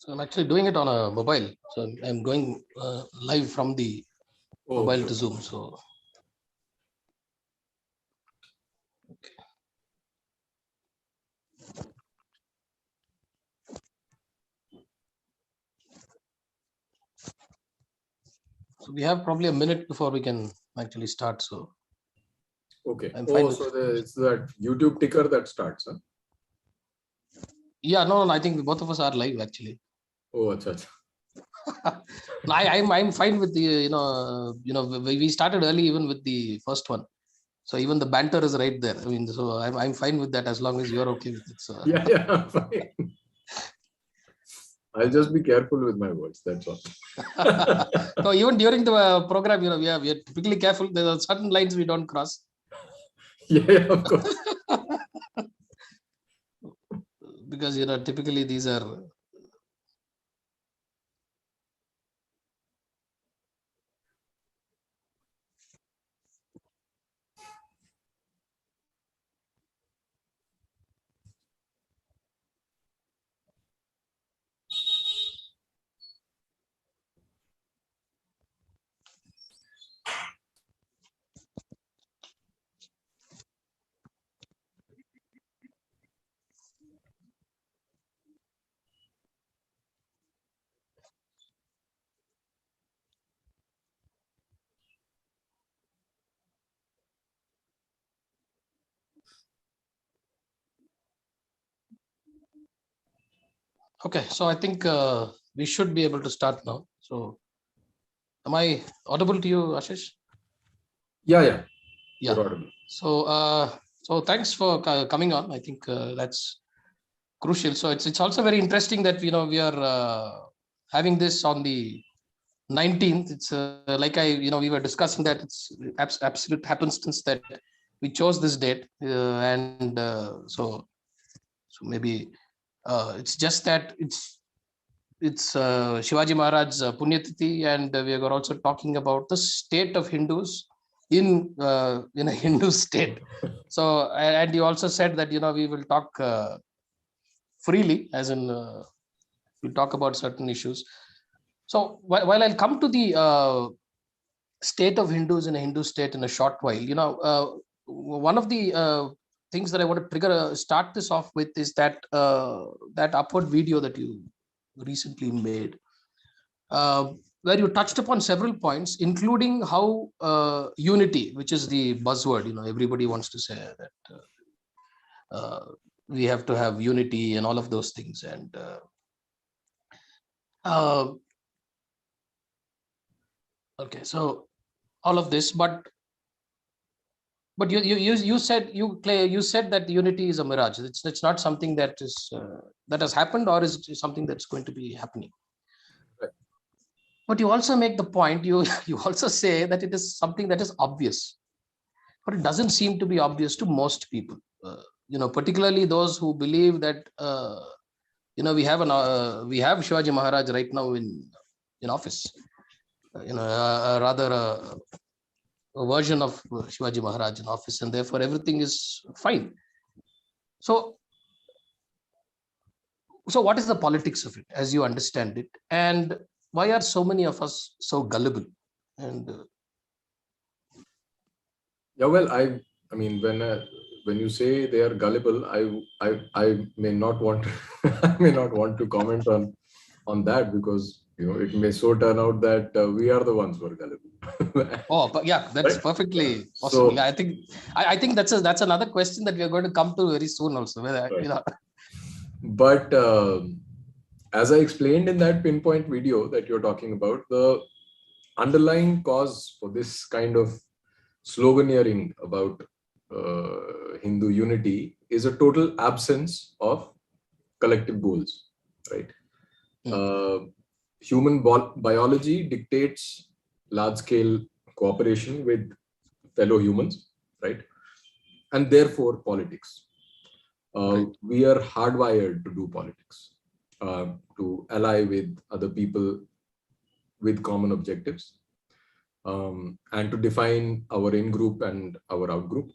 So I'm actually doing it on a mobile. So I'm going live from the mobile to Zoom. So okay. So we have probably a minute before we can actually start. So okay. I'm fine with So it's that YouTube ticker that starts, huh? Yeah, no, I think both of us are live actually. Oh, acha. No, I'm fine with the we started early even with the first one. So even the banter is right there. I mean, so I'm fine with that as long as you're okay with it. So Yeah, I'm fine. I'll just be careful with my words. That's all. no, even during the program, we are typically careful. There are certain lines we don't cross. Yeah, of course. Because typically these are. Okay, so I think we should be able to start now. So, am I audible to you, Ashish? Yeah. Yeah. So thanks for coming on. I think that's crucial. So it's also very interesting that we are having this on the 19th. It's like we were discussing that it's absolute happenstance that we chose this date, and so maybe it's just that it's Shivaji Maharaj's Punyatithi, and we are also talking about the state of Hindus in a Hindu state. So and you also said that we will talk freely, as in we talk about certain issues. So while I'll come to the state of Hindus in a Hindu state in a short while, one of the things that I want to start this off with is that that upward video that you recently made, where you touched upon several points, including how unity, which is the buzzword, everybody wants to say that we have to have unity and all of those things, and okay, so all of this, but you said you said that unity is a mirage. It's not something that is that has happened, or is something that's going to be happening. Right. But you also make the point. You also say that it is something that is obvious, but it doesn't seem to be obvious to most people. Particularly those who believe that we have Shivaji Maharaj right now in office. Rather a version of Shivaji Maharaj in office, and therefore everything is fine. So what is the politics of it, as you understand it, and why are so many of us so gullible? And Yeah, well, I mean, when you say they are gullible, I may not want to, I may not want to comment on that, because it may so turn out that we are the ones who are gullible. oh, but yeah, that's right? perfectly possible. So, I think that's another question that we are going to come to very soon also. Whether, right. But as I explained in that pinpoint video that you're talking about, the underlying cause for this kind of sloganeering about Hindu unity is a total absence of collective goals, right? Human biology dictates large-scale cooperation with fellow humans, right? And therefore politics. right. We are hardwired to do politics, to ally with other people with common objectives, and to define our in-group and our out-group.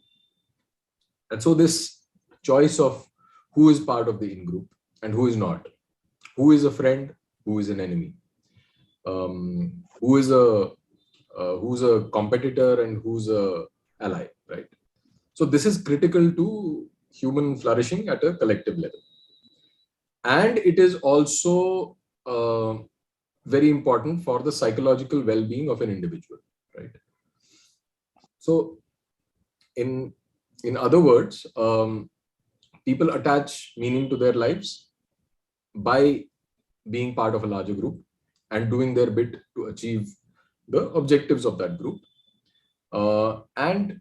And so this choice of who is part of the in-group and who is not, who is a friend who is an enemy, who's a competitor and who's a ally, right? So this is critical to human flourishing at a collective level. And it is also very important for the psychological well-being of an individual, right? So in other words, people attach meaning to their lives by being part of a larger group and doing their bit to achieve the objectives of that group. And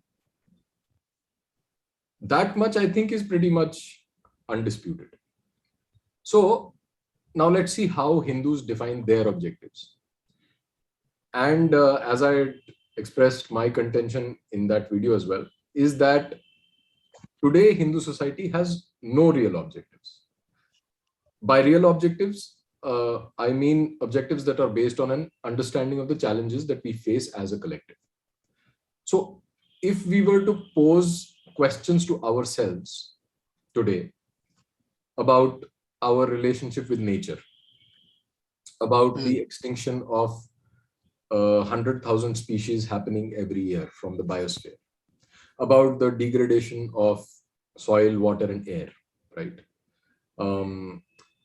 that much, I think, is pretty much undisputed. So now let's see how Hindus define their objectives. And as I expressed my contention in that video as well, is that today Hindu society has no real objectives. By real objectives, I mean objectives that are based on an understanding of the challenges that we face as a collective. So if we were to pose questions to ourselves today about our relationship with nature, about the extinction of 100,000 species happening every year from the biosphere, about the degradation of soil, water, and air, right?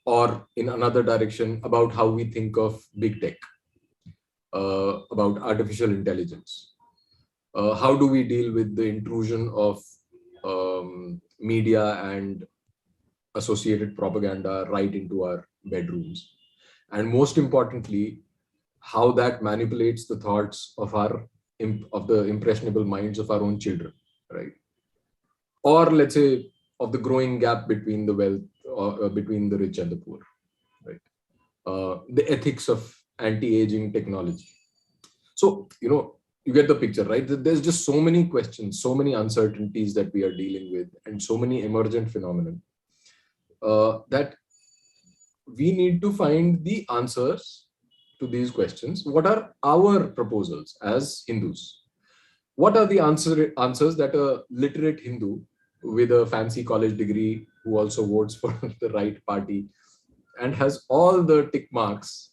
Or in another direction, about how we think of big tech, about artificial intelligence. How do we deal with the intrusion of media and associated propaganda right into our bedrooms? And most importantly, how that manipulates the thoughts of the impressionable minds of our own children, right? Or let's say of the growing gap between the wealth, between the rich and the poor, right? The ethics of anti-aging technology. So, you get the picture, right? There's just so many questions, so many uncertainties that we are dealing with, and so many emergent phenomena that we need to find the answers to these questions. What are our proposals as Hindus? What are the answers that a literate Hindu with a fancy college degree who also votes for the right party and has all the tick marks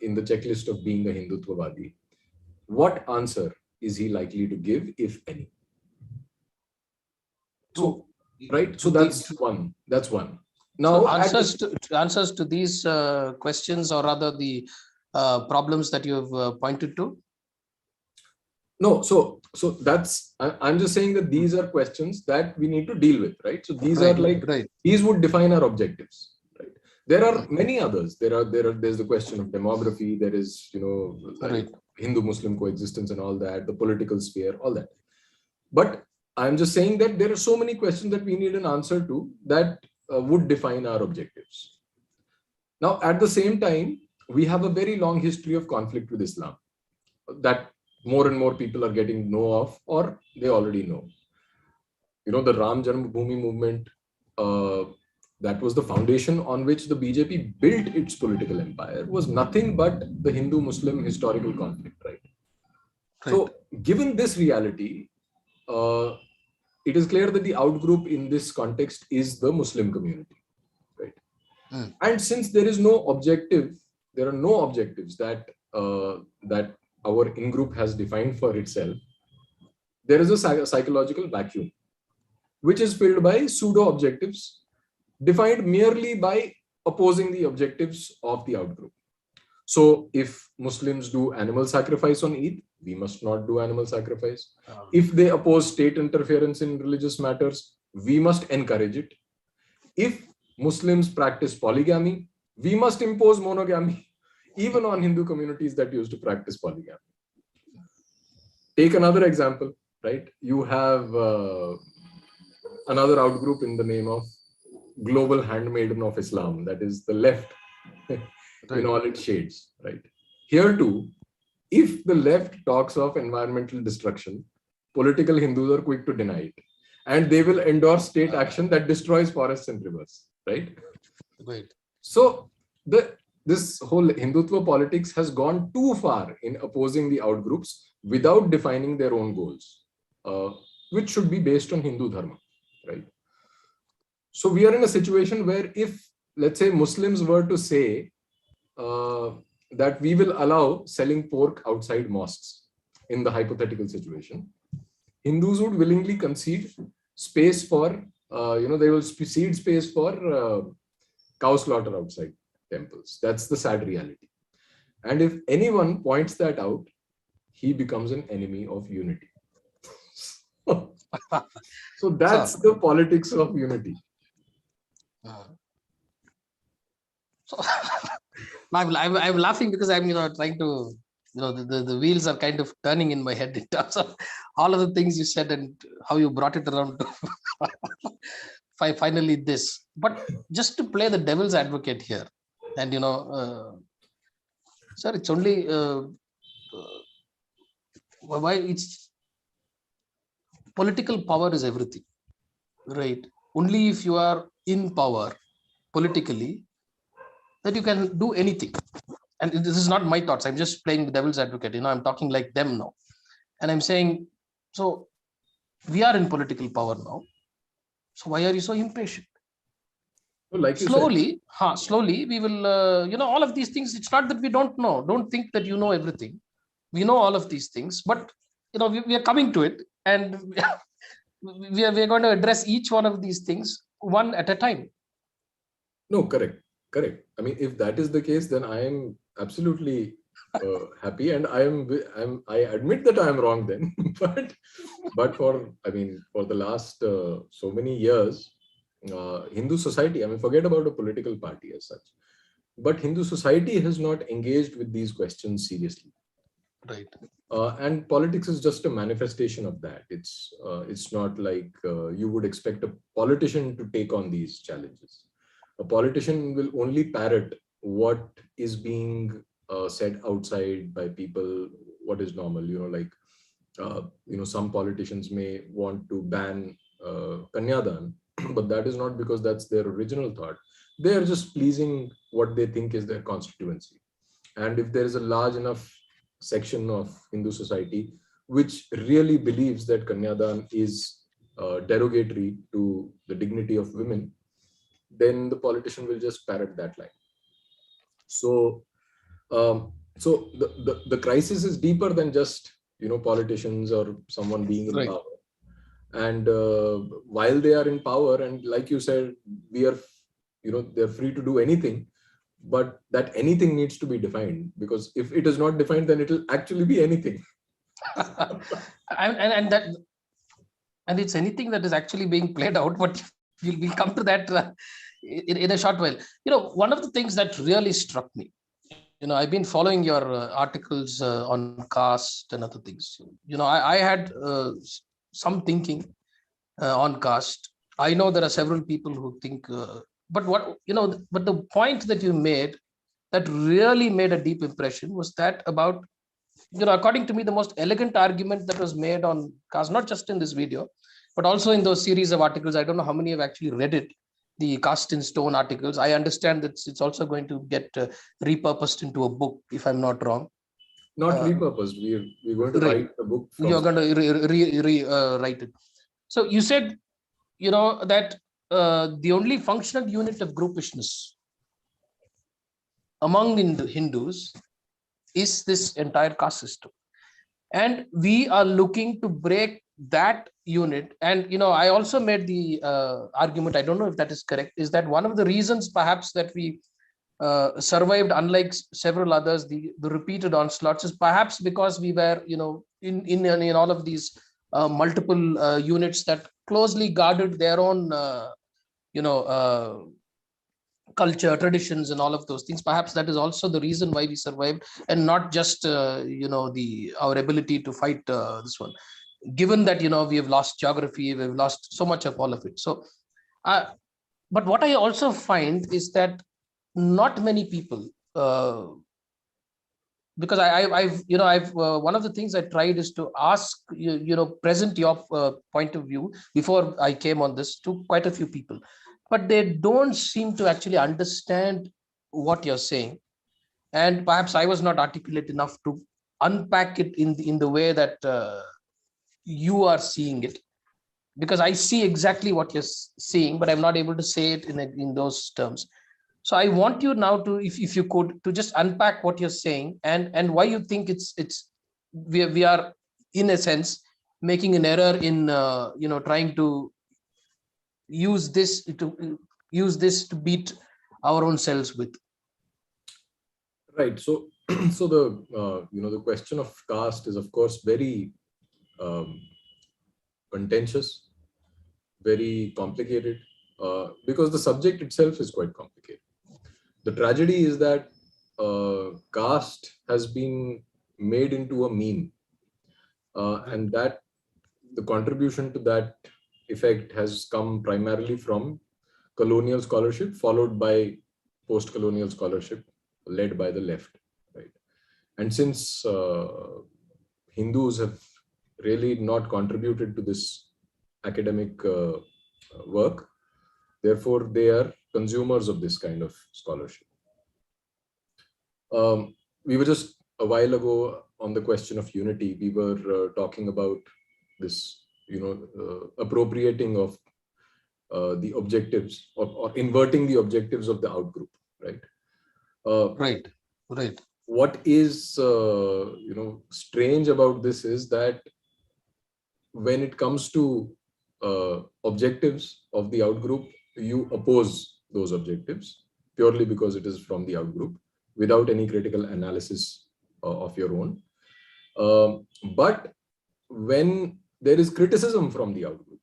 in the checklist of being a Hindutvavadi, what answer is he likely to give, if any? So, right. So that's one. That's one. Now, so answers to these questions, or rather the problems that you have pointed to. No, so that's, I'm just saying that these are questions that we need to deal with, right? So these are like, these would define our objectives, right? There are many others. There's the question of demography. There is, like Hindu-Muslim coexistence and all that, the political sphere, all that. But I'm just saying that there are so many questions that we need an answer to that would define our objectives. Now, at the same time, we have a very long history of conflict with Islam that more and more people are getting to know of, or they already know. The Ram Janmabhoomi movement, that was the foundation on which the BJP built its political empire, was nothing but the Hindu-Muslim historical conflict, right? So, given this reality, it is clear that the outgroup in this context is the Muslim community, right? And since there is no objective, there are no objectives that our in-group has defined for itself, there is a psychological vacuum, which is filled by pseudo-objectives defined merely by opposing the objectives of the outgroup. So if Muslims do animal sacrifice on Eid, we must not do animal sacrifice. If they oppose state interference in religious matters, we must encourage it. If Muslims practice polygamy, we must impose monogamy, even on Hindu communities that used to practice polygamy. Take another example, right? You have another outgroup in the name of Global Handmaiden of Islam, that is the left in all its shades, right? Here too, if the left talks of environmental destruction, political Hindus are quick to deny it. And they will endorse state action that destroys forests and rivers, right? So this whole Hindutva politics has gone too far in opposing the outgroups without defining their own goals, which should be based on Hindu Dharma, right? So we are in a situation where if, let's say, Muslims were to say that we will allow selling pork outside mosques in the hypothetical situation. Hindus would willingly concede space for, they will cede space for cow slaughter outside temples. That's the sad reality. And if anyone points that out, he becomes an enemy of unity. So that's the politics of unity. So I'm laughing because I'm trying to the wheels are kind of turning in my head in terms of all of the things you said and how you brought it around to finally this. But just to play the devil's advocate here, and sir, it's only why it's political power is everything, right? Only if you are in power politically that you can do anything. And this is not my thoughts. I'm just playing the devil's advocate. I'm talking like them now. And I'm saying, so we are in political power now. So why are you so impatient? Well, like you slowly, we will, all of these things. It's not that we don't know. Don't think that you know everything. We know all of these things, but we are coming to it, and we are going to address each one of these things one at a time. No, correct. I mean, if that is the case, then I am absolutely happy, and I admit that I am wrong then. but for the last so many years, Hindu society, forget about a political party as such, but Hindu society has not engaged with these questions seriously. Right. And politics is just a manifestation of that. It's not like you would expect a politician to take on these challenges. A politician will only parrot what is being said outside by people, what is normal. Some politicians may want to ban Kanyadan, but that is not because that's their original thought. They are just pleasing what they think is their constituency. And if there is a large enough section of Hindu society which really believes that Kanyadan is derogatory to the dignity of women, then the politician will just parrot that line. So, the crisis is deeper than just politicians or someone being in power. And while they are in power, and like you said, they're free to do anything, but that anything needs to be defined, because if it is not defined, then it will actually be anything. and it's anything that is actually being played out, but we'll come to that in a short while. One of the things that really struck me, I've been following your articles on caste and other things. I had some thinking on caste. I know there are several people who think, but the point that you made that really made a deep impression was that about, according to me, the most elegant argument that was made on caste, not just in this video, but also in those series of articles. I don't know how many have actually read it, the Cast in Stone articles. I understand that it's also going to get repurposed into a book, if I'm not wrong. Not repurposed. We're going to write a book. You're going to write it. So you said, that the only functional unit of groupishness among Hindus is this entire caste system. And we are looking to break that unit. And, I also made the argument, I don't know if that is correct, is that one of the reasons perhaps that we survived, unlike several others, the repeated onslaughts, is perhaps because we were, in all of these multiple units that closely guarded their own, culture, traditions, and all of those things. Perhaps that is also the reason why we survived, and not just our ability to fight this one. Given that we have lost geography, we've lost so much of all of it. So, but what I also find is that not many people, because I've one of the things I tried is to ask present your point of view before I came on this to quite a few people, but they don't seem to actually understand what you're saying. And perhaps I was not articulate enough to unpack it in the way that you are seeing it, because I see exactly what you're seeing, but I'm not able to say it in those terms. So I want you now to, if you could, to just unpack what you're saying and why you think we are in a sense making an error in trying to use this to beat our own selves with. Right. So, so the question of caste is of course very um, contentious, very complicated, because the subject itself is quite complicated. The tragedy is that caste has been made into a meme, and that the contribution to that effect has come primarily from colonial scholarship, followed by post-colonial scholarship led by the left, right? And since Hindus have really not contributed to this academic work, therefore they are consumers of this kind of scholarship. We were just a while ago on the question of unity. We were talking about this, appropriating of the objectives, or inverting the objectives of the outgroup, right? Right. What is strange about this is that when it comes to objectives of the outgroup, you oppose those objectives purely because it is from the outgroup, without any critical analysis of your own. But when there is criticism from the outgroup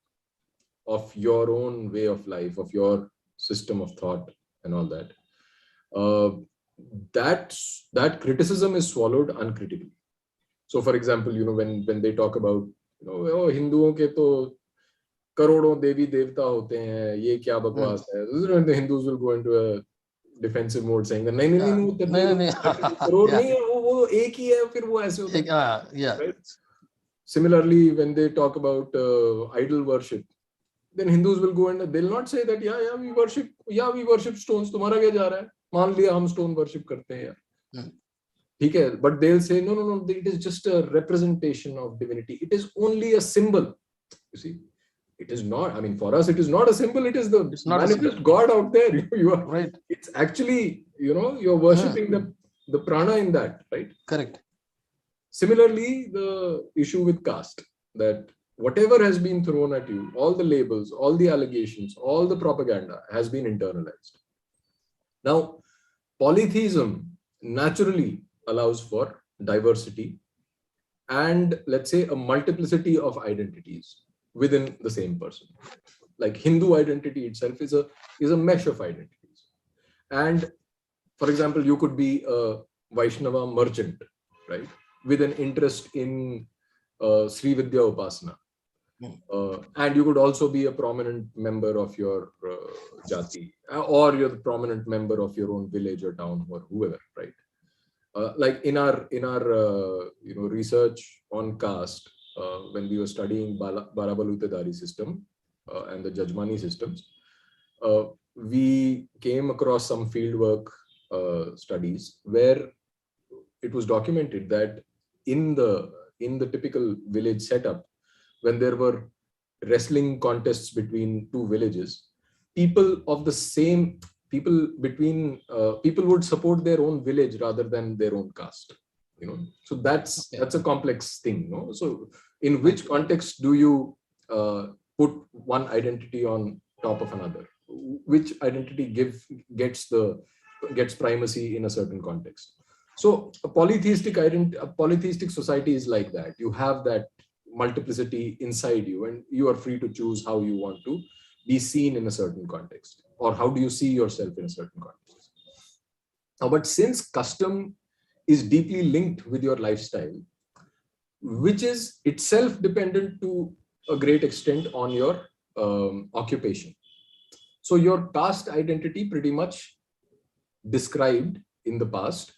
of your own way of life, of your system of thought and all that, that criticism is swallowed uncritically. So for example, when they talk about, oh, हिंदुओं के तो करोड़ों देवी देवता होते हैं, ये क्या बकवास है, the Hindus will go into a defensive mode saying that नहीं करोड़ नहीं है, वो एक ही है, फिर वो ऐसे होता है, right? Similarly, when they talk about idol worship, then Hindus will go and they'll not say that we worship stones, तुम्हारा क्या जा रहा है, मान लिया हम stone worship करते हैं यार, ठीक है, but they'll say no, it is just a representation of divinity, it is only a symbol. You see, it is not, I mean, for us it is not a symbol, it is the manifest God out there. You are right. It's actually, you're worshipping the prana in that, right? Correct. Similarly, the issue with caste, that whatever has been thrown at you, all the labels, all the allegations, all the propaganda has been internalized. Now, polytheism naturally allows for diversity and, let's say, a multiplicity of identities within the same person. Like Hindu identity itself is a mesh of identities. And for example, you could be a Vaishnava merchant, right, with an interest in Sri Vidya Upasana. And you could also be a prominent member of your jati, or you're the prominent member of your own village or town or whoever, right? Like in our research on caste, when we were studying Barabalutedari system and the Jajmani systems, we came across some fieldwork studies where it was documented that in the typical village setup, when there were wrestling contests between two villages, people would support their own village rather than their own caste. So that's a complex thing. So in which context do you put one identity on top of another? Which identity gets primacy in a certain context? So a polytheistic society is like that. You have that multiplicity inside you, and you are free to choose how you want to be seen in a certain context, or how do you see yourself in a certain context. Now, but since custom is deeply linked with your lifestyle, which is itself dependent to a great extent on your occupation. So your caste identity pretty much described in the past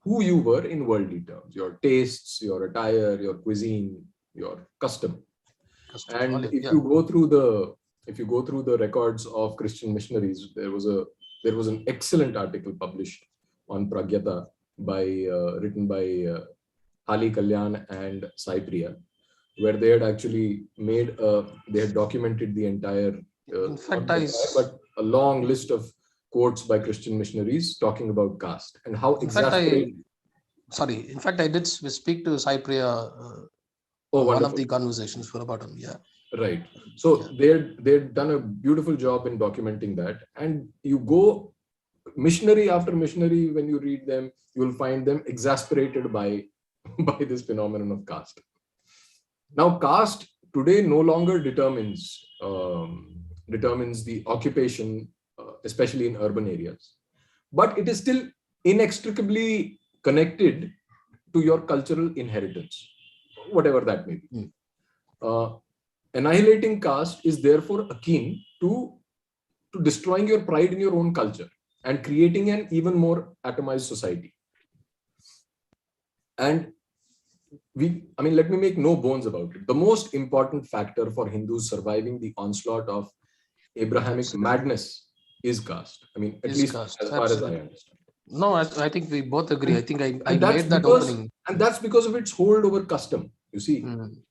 who you were in worldly terms, your tastes, your attire, your cuisine, your custom. And if you go through the records of Christian missionaries, there was an excellent article published on Pragyata written by Hali Kalyan and Sai Priya, where they had actually they had documented the entire, but a long list of quotes by Christian missionaries talking about caste and how In fact, exasperating. I did speak to Sai Priya Oh, on one of wonderful. the conversations for about him. Yeah. Right. So they'd done a beautiful job in documenting that. And you go missionary after missionary, when you read them, you will find them exasperated by, by this phenomenon of caste. Now, caste today no longer determines the occupation, especially in urban areas, but it is still inextricably connected to your cultural inheritance, whatever that may be. Uh, Annihilating caste is therefore akin to destroying your pride in your own culture and creating an even more atomized society. And let me make no bones about it. The most important factor for Hindus surviving the onslaught of Abrahamic madness is caste. At least Caste. as far as I understand. No, I think we both agree. I think I that's made that because, opening. And that's because of its hold over custom. You see,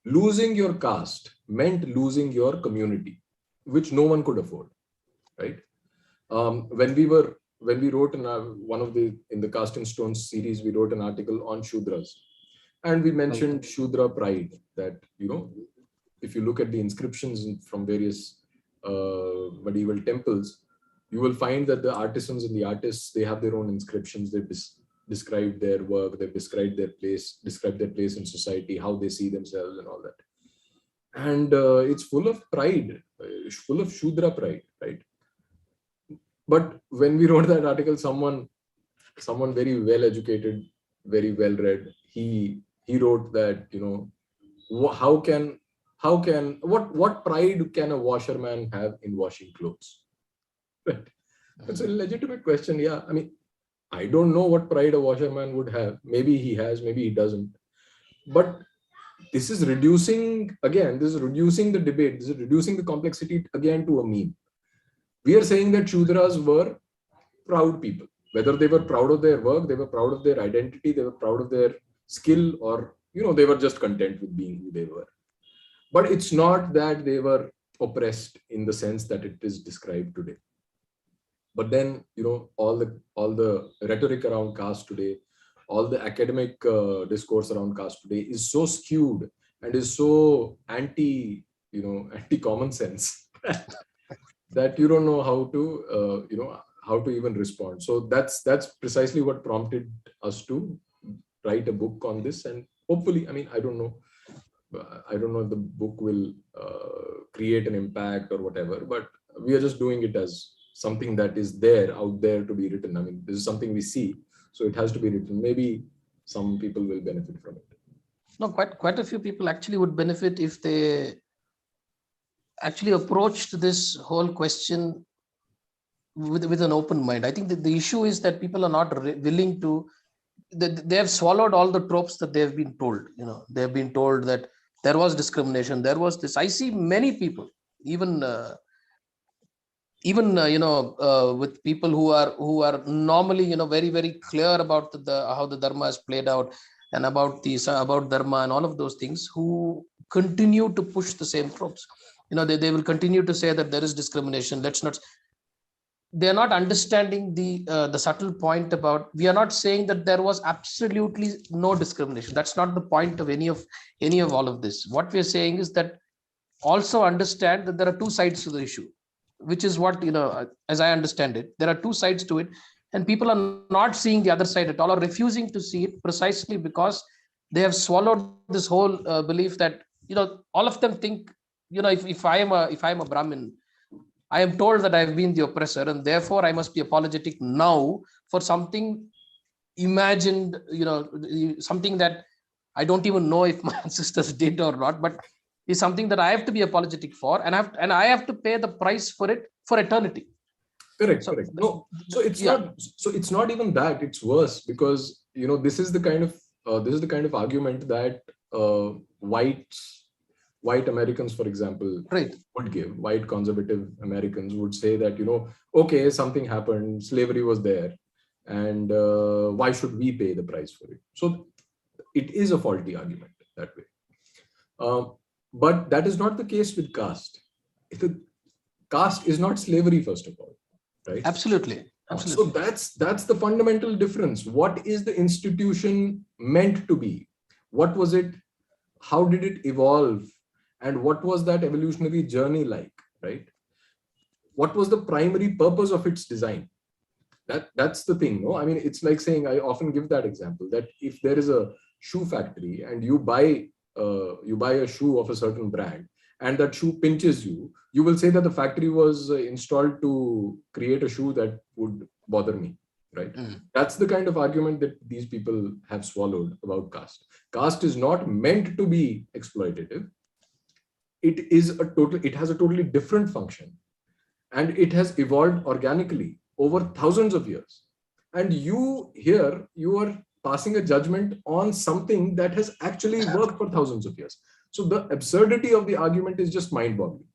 losing your caste meant losing your community, which no one could afford, right? When we wrote in in the Caste in Stones series, we wrote an article on Shudras, and we mentioned Shudra pride. That if you look at the inscriptions from various medieval temples, you will find that the artisans and the artists, they have their own inscriptions. They've described their work, they've described their place in society, how they see themselves and all that. And it's full of pride, full of Shudra pride, right? But when we wrote that article, someone very well educated, very well read, he wrote that, what pride can a washerman have in washing clothes? Right. It's a legitimate question. Yeah. I don't know what pride a washerman would have. Maybe he has, maybe he doesn't. But this is reducing the debate. This is reducing the complexity again to a meme. We are saying that Shudras were proud people. Whether they were proud of their work, they were proud of their identity, they were proud of their skill, or they were just content with being who they were. But it's not that they were oppressed in the sense that it is described today. But then, all the rhetoric around caste today, all the academic discourse around caste today is so skewed and is so anti common sense that you don't know how to even respond. So that's precisely what prompted us to write a book on this. And hopefully, I don't know if the book will create an impact or whatever, but we are just doing it as something that is out there to be written. This is something we see, so it has to be written. Maybe some people will benefit from it. No, quite a few people actually would benefit if they actually approached this whole question with an open mind. I think that the issue is that people are not willing to. They have swallowed all the tropes that they have been told. They have been told that there was discrimination, there was this. I see many people, even with people who are normally very very clear about how the dharma is played out and about dharma and all of those things, who continue to push the same tropes. They will continue to say that there is discrimination. They're not understanding the subtle point about, we are not saying that there was absolutely no discrimination. That's not the point of any of all of this. What we're saying is that also understand that there are two sides to the issue, which is what, as I understand it, there are two sides to it, and people are not seeing the other side at all, or refusing to see it, precisely because they have swallowed this whole belief that, all of them think, if I am a Brahmin, I am told that I've been the oppressor, and therefore I must be apologetic now for something imagined, something that I don't even know if my ancestors did or not, but is something that I have to be apologetic for, and I have to pay the price for it for eternity. Correct. No, so it's not even that. It's worse, because this is the kind of argument that white Americans, for example, would give. White conservative Americans would say that, okay, something happened, slavery was there, and why should we pay the price for it? So it is a faulty argument that way. But that is not the case with caste. Caste is not slavery, first of all. right? Absolutely. So Absolutely. that's the fundamental difference. What is the institution meant to be? What was it? How did it evolve? And what was that evolutionary journey like, right? What was the primary purpose of its design? That's the thing, no? I mean, it's like saying, I often give that example, that if there is a shoe factory and you buy a shoe of a certain brand, and that shoe pinches you, you will say that the factory was installed to create a shoe that would bother me, right? That's the kind of argument that these people have swallowed about caste. Caste is not meant to be exploitative. It has a totally different function, and it has evolved organically over thousands of years. And you are passing a judgment on something that has actually worked for thousands of years. So the absurdity of the argument is just mind-boggling.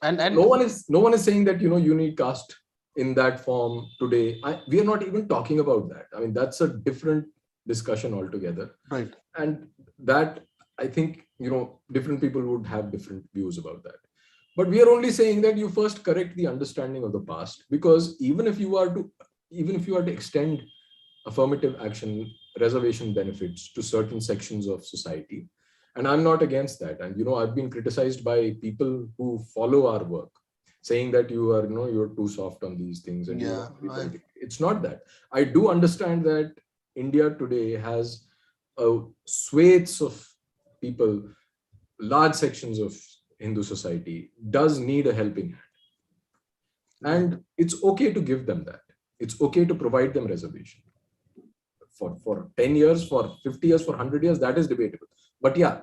And No one is saying that you need caste in that form today. We are not even talking about that. I mean, that's a different discussion altogether. right. And that, I think, different people would have different views about that. But we are only saying that you first correct the understanding of the past, because even if you are to extend affirmative action reservation benefits to certain sections of society, and I'm not against that, and I've been criticized by people who follow our work, saying that you're too soft on these things, and it's not that. I do understand that India today has swathes of people, large sections of Hindu society does need a helping hand. And it's okay to give them that. It's okay to provide them reservation. For 10 years, for 50 years, for 100 years, that is debatable. But yeah,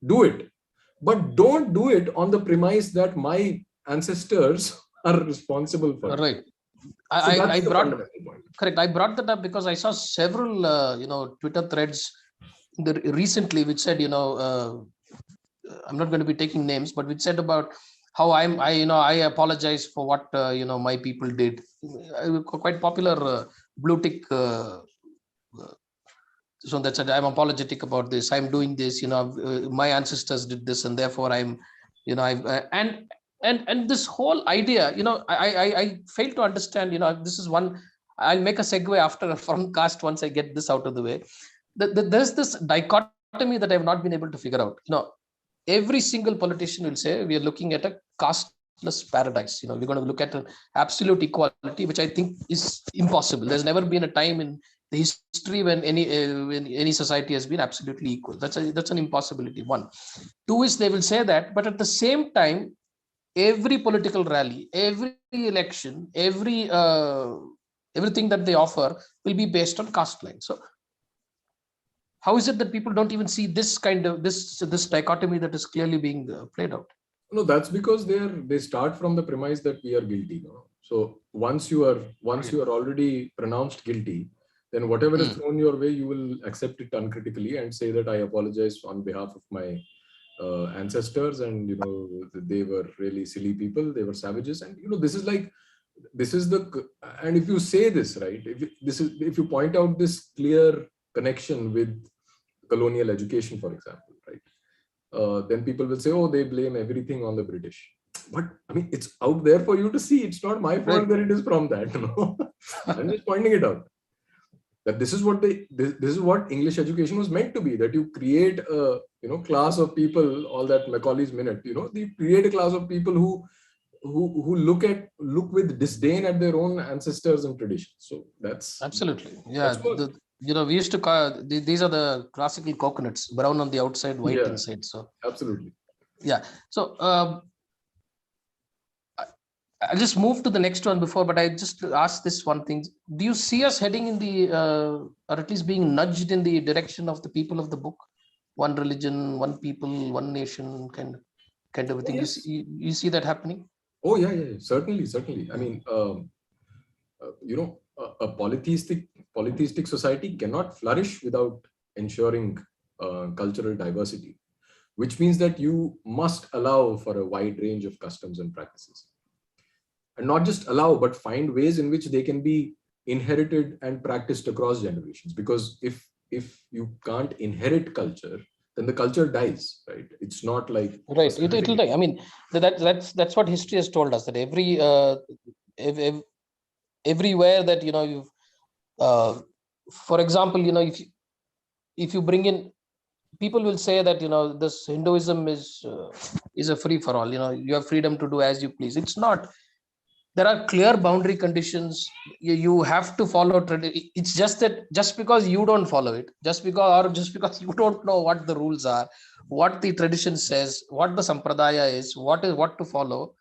do it. But don't do it on the premise that my ancestors are responsible for it. Right. I brought correct. I brought that up because I saw several Twitter threads recently which said, I'm not going to be taking names, but which said about how I apologize for what my people did. Quite popular blue tick. So that's it. I'm apologetic about this. I'm doing this. My ancestors did this, and therefore I'm, and this whole idea. I fail to understand. This is one. I'll make a segue after from caste once I get this out of the way. There's this dichotomy that I've not been able to figure out. Every single politician will say we are looking at a casteless paradise. We're going to look at an absolute equality, which I think is impossible. There's never been a time in the history when any society has been absolutely equal. That's an impossibility. One. Two is they will say that, but at the same time, every political rally, every election, everything that they offer will be based on caste line. So how is it that people don't even see this kind of this dichotomy that is clearly being played out? No, that's because they start from the premise that we are guilty. So once you are already pronounced guilty, then whatever is thrown your way, you will accept it uncritically and say that I apologize on behalf of my ancestors, and they were really silly people, they were savages, and and if you say this, right, if you point out this clear connection with colonial education, for example, right, then people will say, oh, they blame everything on the British. But I mean, it's out there for you to see. It's not my fault that it is from that. I'm just pointing it out. That this is what English education was meant to be. That you create a class of people, all that Macaulay's minute. You create a class of people who look with disdain at their own ancestors and traditions. So that's absolutely, yeah. We used to call these are the classical coconuts, brown on the outside, white inside. So absolutely, yeah. So I'll just move to the next one but I just ask this one thing. Do you see us heading in the, or at least being nudged in the direction of the people of the book? One religion, one people, one nation, kind of a thing. Yes. You see that happening? Oh, yeah. Certainly. I mean, a polytheistic society cannot flourish without ensuring cultural diversity, which means that you must allow for a wide range of customs and practices. And not just allow, but find ways in which they can be inherited and practiced across generations. Because if you can't inherit culture, then the culture dies, right? It's not like right. It'll die. I mean, that's what history has told us, that every everywhere that, you've, for example, if you bring in, people will say that, this Hinduism is a free for all, you have freedom to do as you please. It's not. There are clear boundary conditions. You have to follow tradition. It's just that, just because you don't follow it, just because you don't know what the rules are, what the tradition says, what the sampradaya is, what to follow.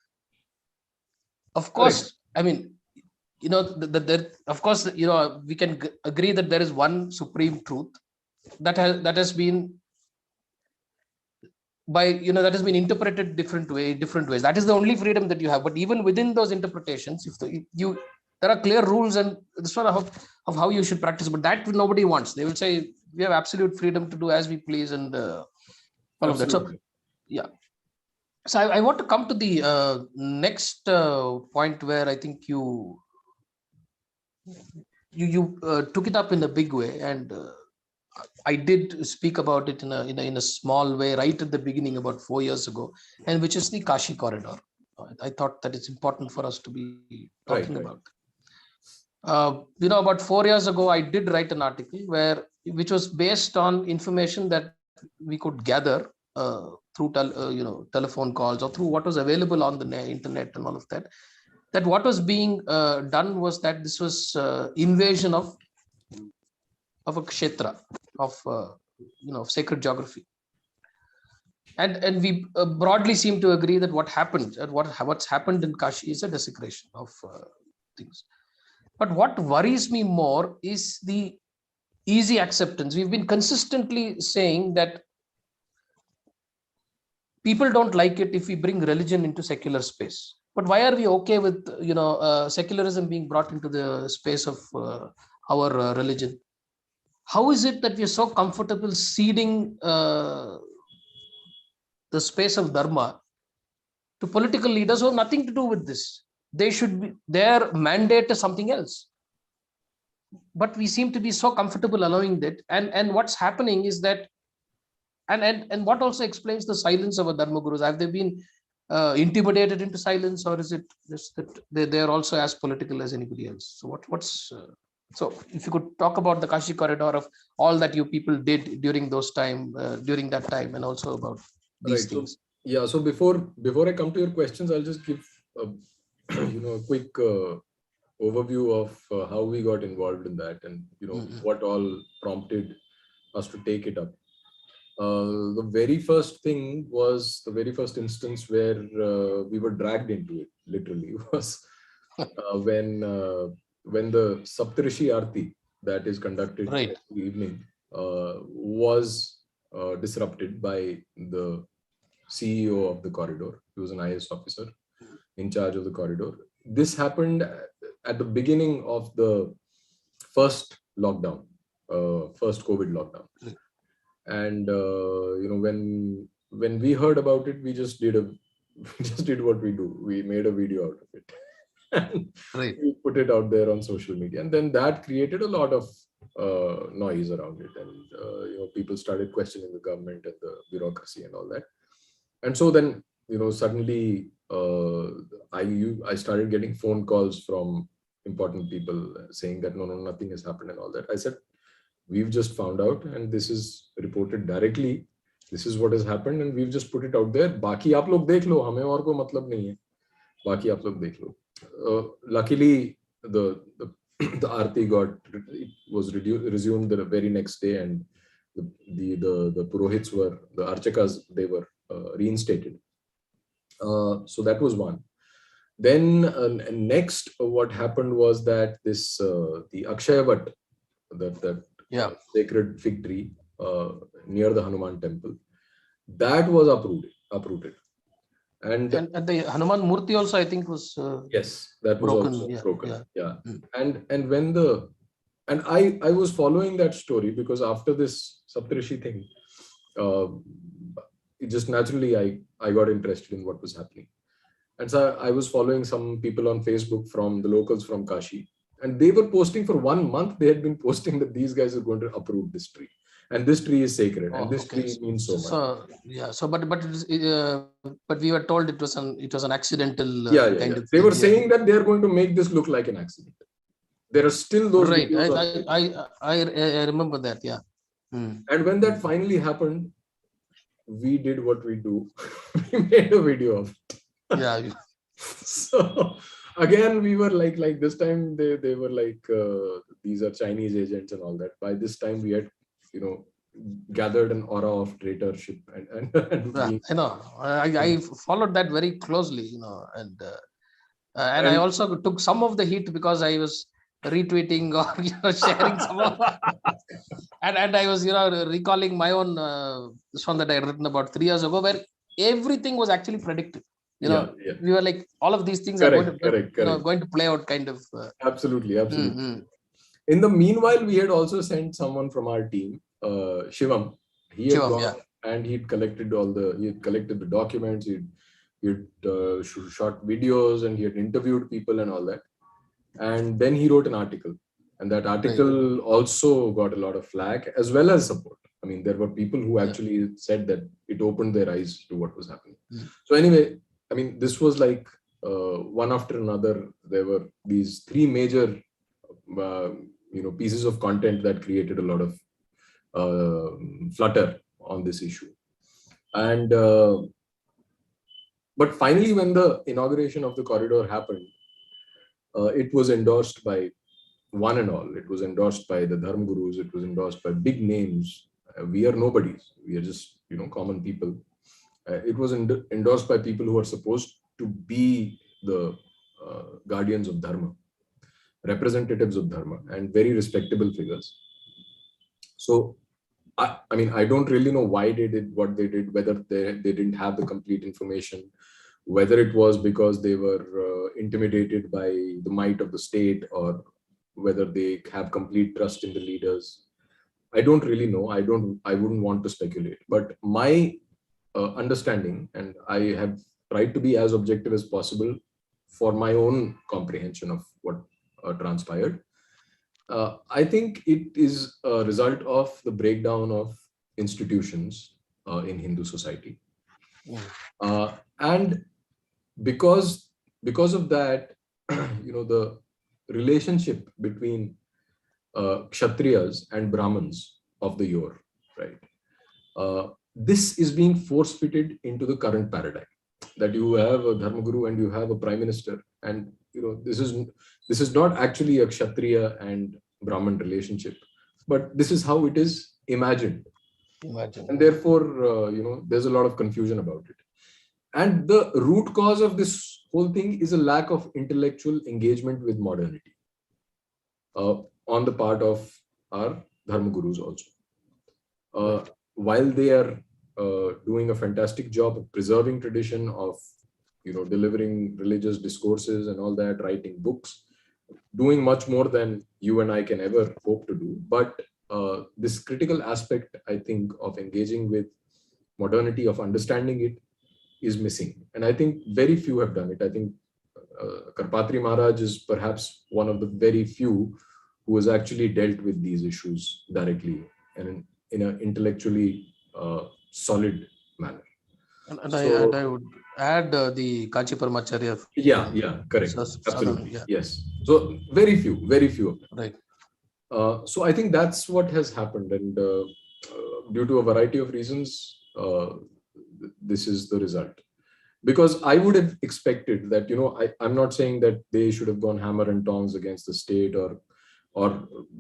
Of Correct. course, I mean, of course, we can agree that there is one supreme truth that has been that has been interpreted different ways. That is the only freedom that you have. But even within those interpretations, there are clear rules, and this one of how you should practice. But that nobody wants. They will say we have absolute freedom to do as we please, and all of that. So Absolutely. yeah. So I want to come to the next point where I think you took it up in a big way, and I did speak about it in a small way right at the beginning about 4 years ago, and which is the Kashi corridor. I thought that it's important for us to be Right. talking about. About 4 years ago, I did write an article which was based on information that we could gather through telephone calls or through what was available on the internet and all of that. That what was being done was that this was invasion of a kshetra, of sacred geography, and we broadly seem to agree that what happened and what's happened in Kashi is a desecration of things. But what worries me more is the easy acceptance. We've been consistently saying that people don't like it if we bring religion into secular space. But why are we okay with secularism being brought into the space of our religion? How is it that we are so comfortable ceding the space of dharma to political leaders who have nothing to do with this? Their mandate is something else. But we seem to be so comfortable allowing that. And what's happening is that, and what also explains the silence of our dharma gurus? Have they been intimidated into silence, or is it just that they're also as political as anybody else? So so if you could talk about the Kashi corridor, of all that you people did during that time, and also about these things. So yeah, so before I come to your questions, I'll just give a a quick overview of how we got involved in that, and what all prompted us to take it up. The very first thing was the very first instance where we were dragged into it, literally, was when the Saptarishi Aarti that is conducted Right. in the evening was disrupted by the CEO of the corridor. He was an IAS officer in charge of the corridor. This happened at the beginning of the first lockdown, first COVID lockdown. And when we heard about it, we just did what we do. We made a video out of it. Right. We put it out there on social media, and then that created a lot of noise around it, and people started questioning the government and the bureaucracy and all that. And so then suddenly I started getting phone calls from important people saying that no, nothing has happened and all that. I said, we've just found out, and this is reported directly. This is what has happened, and we've just put it out there. Baki aap log dekh lo, hame aur ko matlab nahi hai. Baki aap log dekh lo. Luckily, the aarti was resumed the very next day, and the purohits the archakas, they were reinstated. So that was one. Then next, what happened was that this the Akshayavat, that sacred fig tree near the Hanuman temple, that was uprooted. And the Hanuman Murti also, I think, was yes, that was broken. Also broken. Yeah. Mm. And when I was following that story because after this Saptarishi thing, it just naturally I got interested in what was happening. And so I was following some people on Facebook from the locals from Kashi, and they were posting for 1 month. They had been posting that these guys are going to uproot this tree. and this tree is sacred, and this Okay. tree means so much. So yeah. So but we were told it was an accidental kind of They thing. were Yeah. saying that they are going to make this look like an accident. There are still those Right. videos. I remember that. Yeah. And when that finally happened, we did what we do. We made a video of it. Yeah. So again, we were like this time they were like these are Chinese agents and all that. By this time, we had gathered an aura of traitorship and Yeah, I know. I followed that very closely, and I and also took some of the heat because I was retweeting or sharing some of, and I was recalling my own this one that I had written about 3 years ago, where everything was actually predicted. yeah, yeah. We were like, all of these things are Correct. going to play out kind of. Absolutely. Mm-hmm. In the meanwhile, we had also sent someone from our team, Shivam. He had Shivam, gone yeah. and he had collected the documents. He'd shot videos and he had interviewed people and all that. And then he wrote an article, and that article also got a lot of flack as well as support. I mean, there were people who actually said that it opened their eyes to what was happening. So anyway, I mean, this was like one after another. There were these three major pieces of content that created a lot of flutter on this issue. And but finally, when the inauguration of the corridor happened, it was endorsed by one and all. It was endorsed by the Dharma Gurus. It was endorsed by big names. We are nobodies. We are just common people. It was endorsed by people who are supposed to be the guardians of Dharma, representatives of Dharma, and very respectable figures. So, I mean, I don't really know why they did what they did, whether they didn't have the complete information, whether it was because they were intimidated by the might of the state, or whether they have complete trust in the leaders. I don't really know. I wouldn't want to speculate. But my understanding, and I have tried to be as objective as possible for my own comprehension of what transpired. I think it is a result of the breakdown of institutions in Hindu society, and because of that, the relationship between Kshatriyas and Brahmins of the yore, right? This is being force fitted into the current paradigm, that you have a Dharma Guru and you have a prime minister, and this is not actually a Kshatriya and Brahmin relationship, but this is how it is imagined. And therefore, there's a lot of confusion about it. And the root cause of this whole thing is a lack of intellectual engagement with modernity on the part of our Dharma Gurus also. While they are doing a fantastic job of preserving tradition, of delivering religious discourses and all that, writing books, doing much more than you and I can ever hope to do. But this critical aspect, I think, of engaging with modernity, of understanding it, is missing. And I think very few have done it. I think Karpatri Maharaj is perhaps one of the very few who has actually dealt with these issues directly and in an intellectually solid manner. And I would add the Kanchi Paramacharya. Yeah, correct. Absolutely. Yeah. Yes. So very few of them. Right. So I think that's what has happened. And due to a variety of reasons, this is the result. Because I would have expected that, I'm not saying that they should have gone hammer and tongs against the state or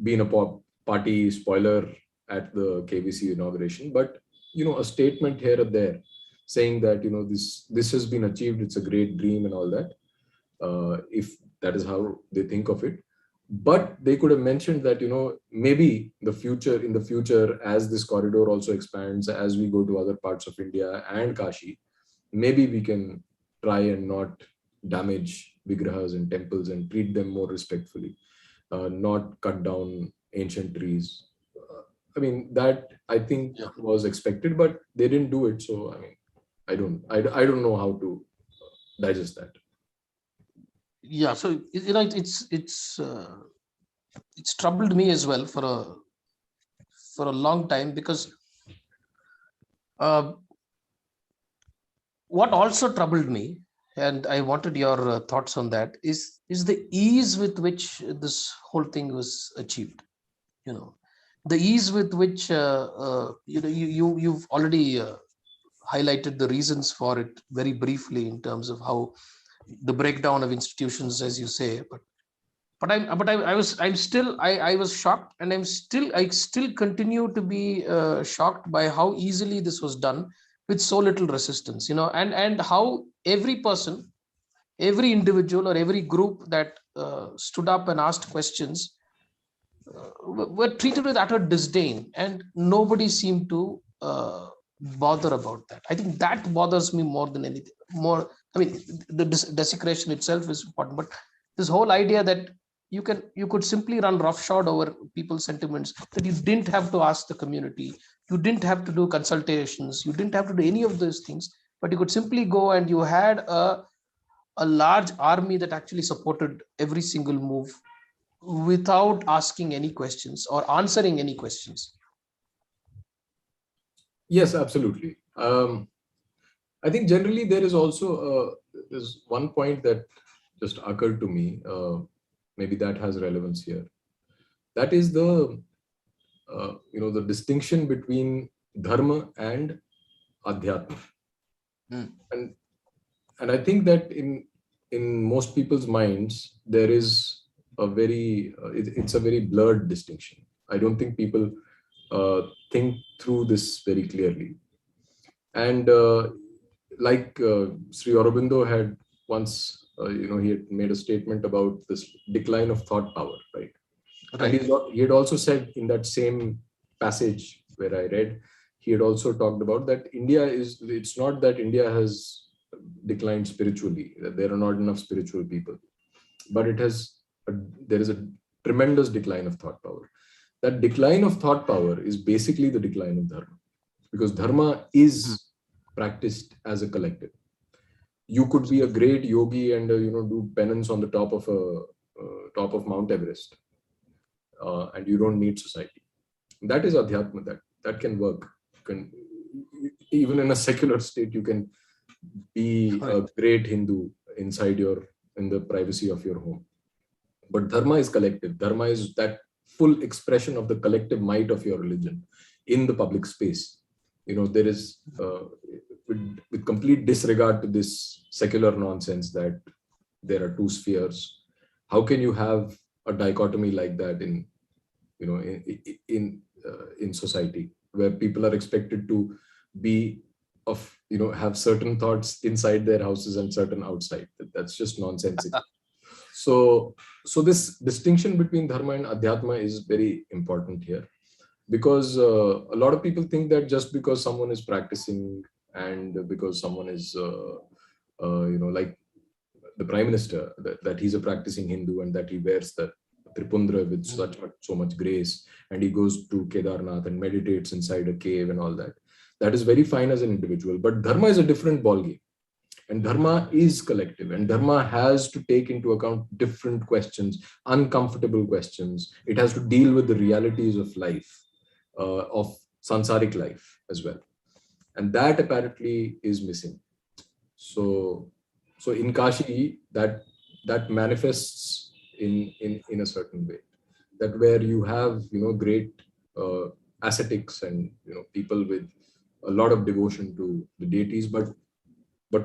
been a party spoiler at the KVC inauguration, but a statement here or there saying that this has been achieved, it's a great dream and all that, if that is how they think of it. But they could have mentioned that maybe in the future, as this corridor also expands, as we go to other parts of India and Kashi, maybe we can try and not damage vigrahas and temples and treat them more respectfully, not cut down ancient trees. I mean, that I think was expected, but they didn't do it. So I mean, I don't know how to digest that. Yeah, so it's troubled me as well for for a long time, because what also troubled me, and I wanted your thoughts on that, is the ease with which this whole thing was achieved. The ease with which you've already highlighted the reasons for it very briefly in terms of how the breakdown of institutions, as you say. I was shocked, and I still continue to be shocked by how easily this was done with so little resistance, and how every person, every individual, or every group that stood up and asked questions were treated with utter disdain, and nobody seemed to bother about that. I think that bothers me more than anything. More, I mean, the desecration itself is important, but this whole idea that you could simply run roughshod over people's sentiments, that you didn't have to ask the community, you didn't have to do consultations, you didn't have to do any of those things, but you could simply go, and you had a large army that actually supported every single move without asking any questions or answering any questions. Yes, absolutely. I think generally there is also there's one point that just occurred to me. Maybe that has relevance here. That is the the distinction between dharma and adhyatma. And I think that in most people's minds there is a very it's a very blurred distinction. I don't think people think through this very clearly. And like Sri Aurobindo had once, he had made a statement about this decline of thought power, right? Right. And he had also said in that same passage where I read, he had also talked about that it's not that India has declined spiritually, that there are not enough spiritual people, but there is a tremendous decline of thought power. That decline of thought power is basically the decline of dharma, because dharma is practiced as a collective. You could be a great yogi and do penance on the top of Mount Everest, and you don't need society. That is adhyatma. That can work. Even in a secular state, you can be a great Hindu in the privacy of your home. But dharma is collective. Dharma is that full expression of the collective might of your religion in the public space. There is with complete disregard to this secular nonsense that there are two spheres. How can you have a dichotomy like that in society, where people are expected to be have certain thoughts inside their houses and certain outside? That's just nonsensical. So this distinction between dharma and adhyatma is very important here, because a lot of people think that just because someone is practicing, and because someone is like the prime minister, that he's a practicing Hindu, and that he wears the tripundra with so much grace, and he goes to Kedarnath and meditates inside a cave and all that. That is very fine as an individual, but dharma is a different ballgame. And dharma is collective, and dharma has to take into account different questions, uncomfortable questions. It has to deal with the realities of life, of sansaric life as well. And that apparently is missing. So in Kashi, that manifests in a certain way, that where you have great ascetics and people with a lot of devotion to the deities, but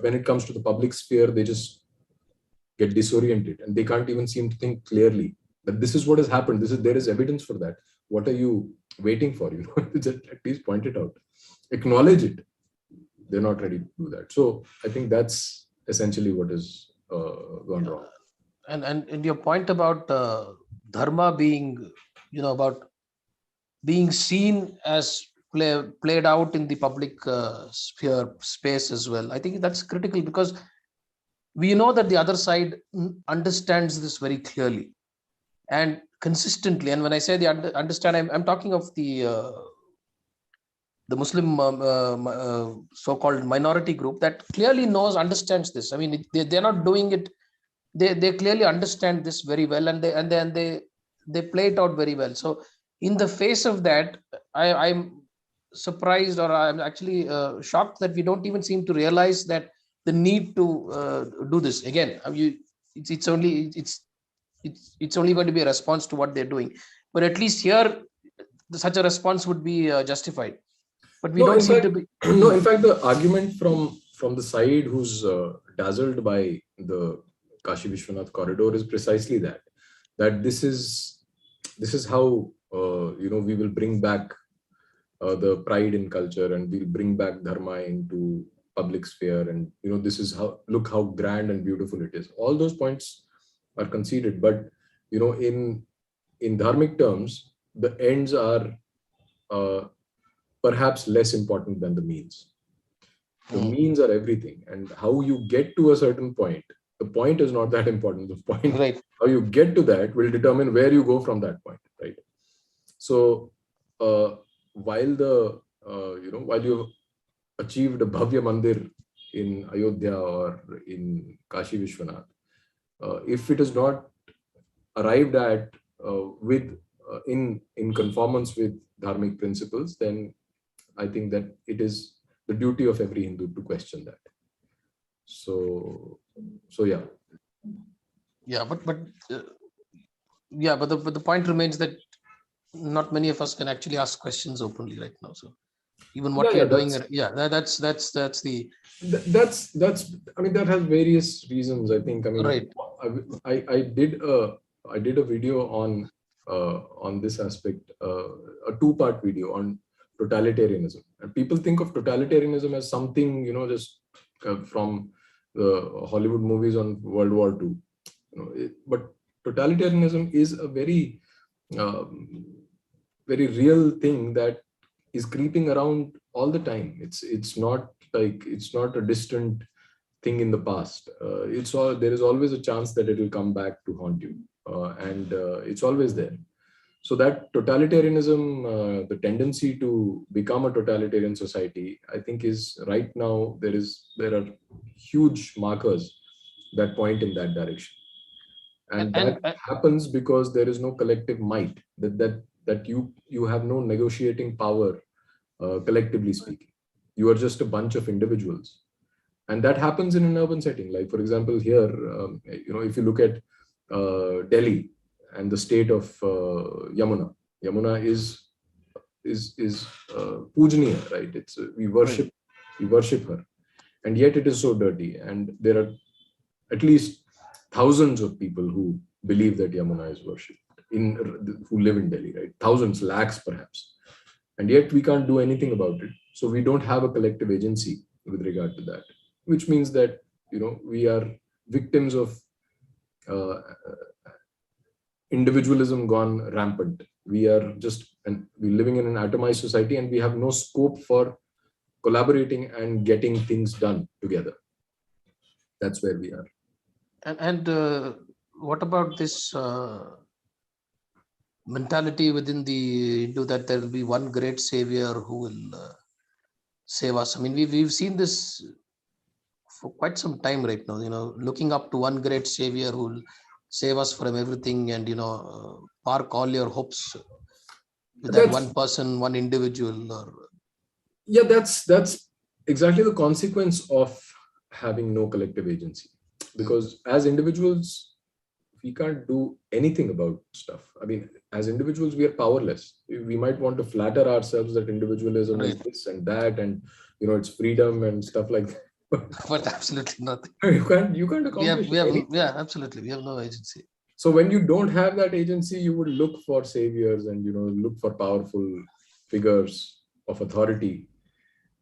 when it comes to the public sphere, they just get disoriented, and they can't even seem to think clearly that this is what has happened. There is evidence for that. What are you waiting for? Just at least point it out, acknowledge it. They're not ready to do that. So I think that's essentially what is gone wrong. And your point about dharma being, about being seen as played out in the public space as well. I think that's critical, because we know that the other side understands this very clearly and consistently. And when I say they understand, I'm talking of the Muslim so-called minority group that clearly understands this. I mean, they're not doing it. They clearly understand this very well, and they play it out very well. So in the face of that, I'm surprised, or I'm actually shocked that we don't even seem to realize that the need to do this again. It's only it's only going to be a response to what they're doing, but at least here such a response would be justified. But we No, don't in seem fact, to be. no, in fact, the argument from the side who's dazzled by the Kashi Vishwanath corridor is precisely that this is how we will bring back the pride in culture, and we'll bring back dharma into public sphere, and this is how, look how grand and beautiful it is. All those points are conceded, but in dharmic terms, the ends are uh, perhaps less important than the means. The means are everything, and how you get to a certain point, the point is not that important. The point, Right. how you get to that, will determine where you go from that point, right? So uh, while while you've achieved a bhavya mandir in Ayodhya or in Kashi Vishwanath, if it is not arrived at with in conformance with dharmic principles, then I think that it is the duty of every Hindu to question that. So yeah. Yeah, uh, but the point remains that not many of us can actually ask questions openly right now. So even what we Yeah, are doing, that's the that's I mean, that has various reasons. I think, I mean, right. I did a video on this aspect, a two-part video on totalitarianism, and people think of totalitarianism as something, just from the Hollywood movies on World War II. But totalitarianism is a um, very real thing that is creeping around all the time. It's not a distant thing in the past. There is always a chance that it will come back to haunt you, and it's always there. So that totalitarianism, the tendency to become a totalitarian society, I think, is right now there are huge markers that point in that direction, and that And happens because there is no collective might, that you have no negotiating power, collectively speaking. You are just a bunch of individuals, and that happens in an urban setting. Like, for example, here, if you look at Delhi and the state of Yamuna is pujaniya, right? We right. worship her, and yet it is so dirty, and there are at least thousands of people who believe that Yamuna is worshipped, who live in Delhi, right? Thousands, lakhs perhaps, and yet we can't do anything about it. So we don't have a collective agency with regard to that, which means that we are victims of uh, individualism gone rampant. We are we're living in an atomized society, and we have no scope for collaborating and getting things done together. That's where we are. And what about this mentality within the Hindu that there will be one great savior who will save us? I mean, we've seen this for quite some time right now. Looking up to one great savior who will save us from everything, and park all your hopes with that That's one person, one individual. Or Yeah, that's exactly the consequence of having no collective agency, because as individuals we can't do anything about stuff. I mean, as individuals we are powerless. We might want to flatter ourselves that individualism is right, this and that, and it's freedom and stuff like that. but absolutely nothing. You can't accomplish anything. Yeah, absolutely. We have no agency. So when you don't have that agency, you would look for saviors, and look for powerful figures of authority,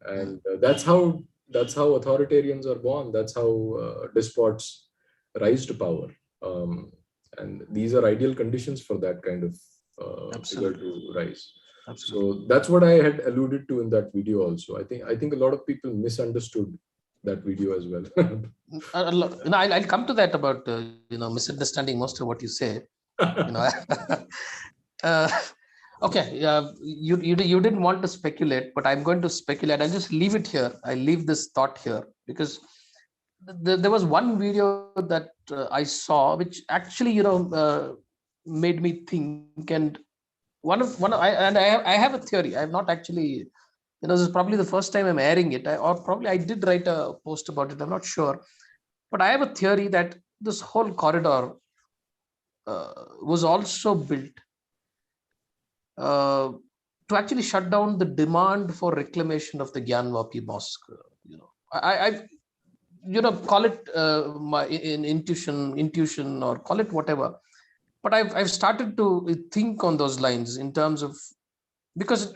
and that's how authoritarians are born. That's how despots rise to power, um, and these are ideal conditions for that kind of figure Absolutely, to rise. absolutely. So that's what I had alluded to in that video also. I think a lot of people misunderstood that video as well. I'll come to that about misunderstanding most of what you say. You know, uh, okay. You didn't want to speculate, but I'm going to speculate. I'll just leave it here. I leave this thought here because there was one video that I saw, which actually made me think. And I have a theory. I have not actually, this is probably the first time I'm airing it. Or probably I did write a post about it. I'm not sure, but I have a theory that this whole corridor was also built uh, to actually shut down the demand for reclamation of the Gyanvapi mosque. Call it my in intuition, or call it whatever. But I've started to think on those lines in terms of, because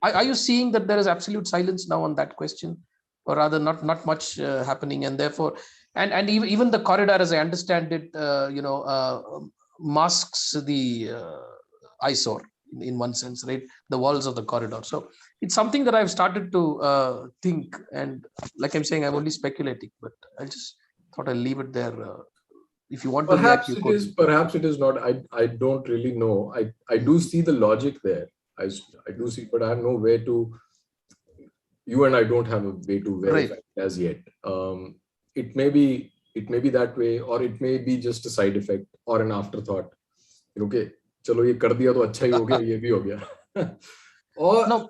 are you seeing that there is absolute silence now on that question, or rather not much happening, and therefore, and even the corridor, as I understand it, masks the eyesore in one sense, right? The walls of the corridor. So it's something that I've started to think, and like I'm saying, I'm only speculating, but I just thought I'll leave it there. If you want to react, Perhaps you it could. is, perhaps it is not. I don't really know. I do see the logic there. I do see, but I have no way to, you and I don't have a way to verify Right. it as yet. It may be that way, or it may be just a side effect or an afterthought. Okay, चलो ये कर दिया तो अच्छा ही हो गया, ये भी हो गया. Or No,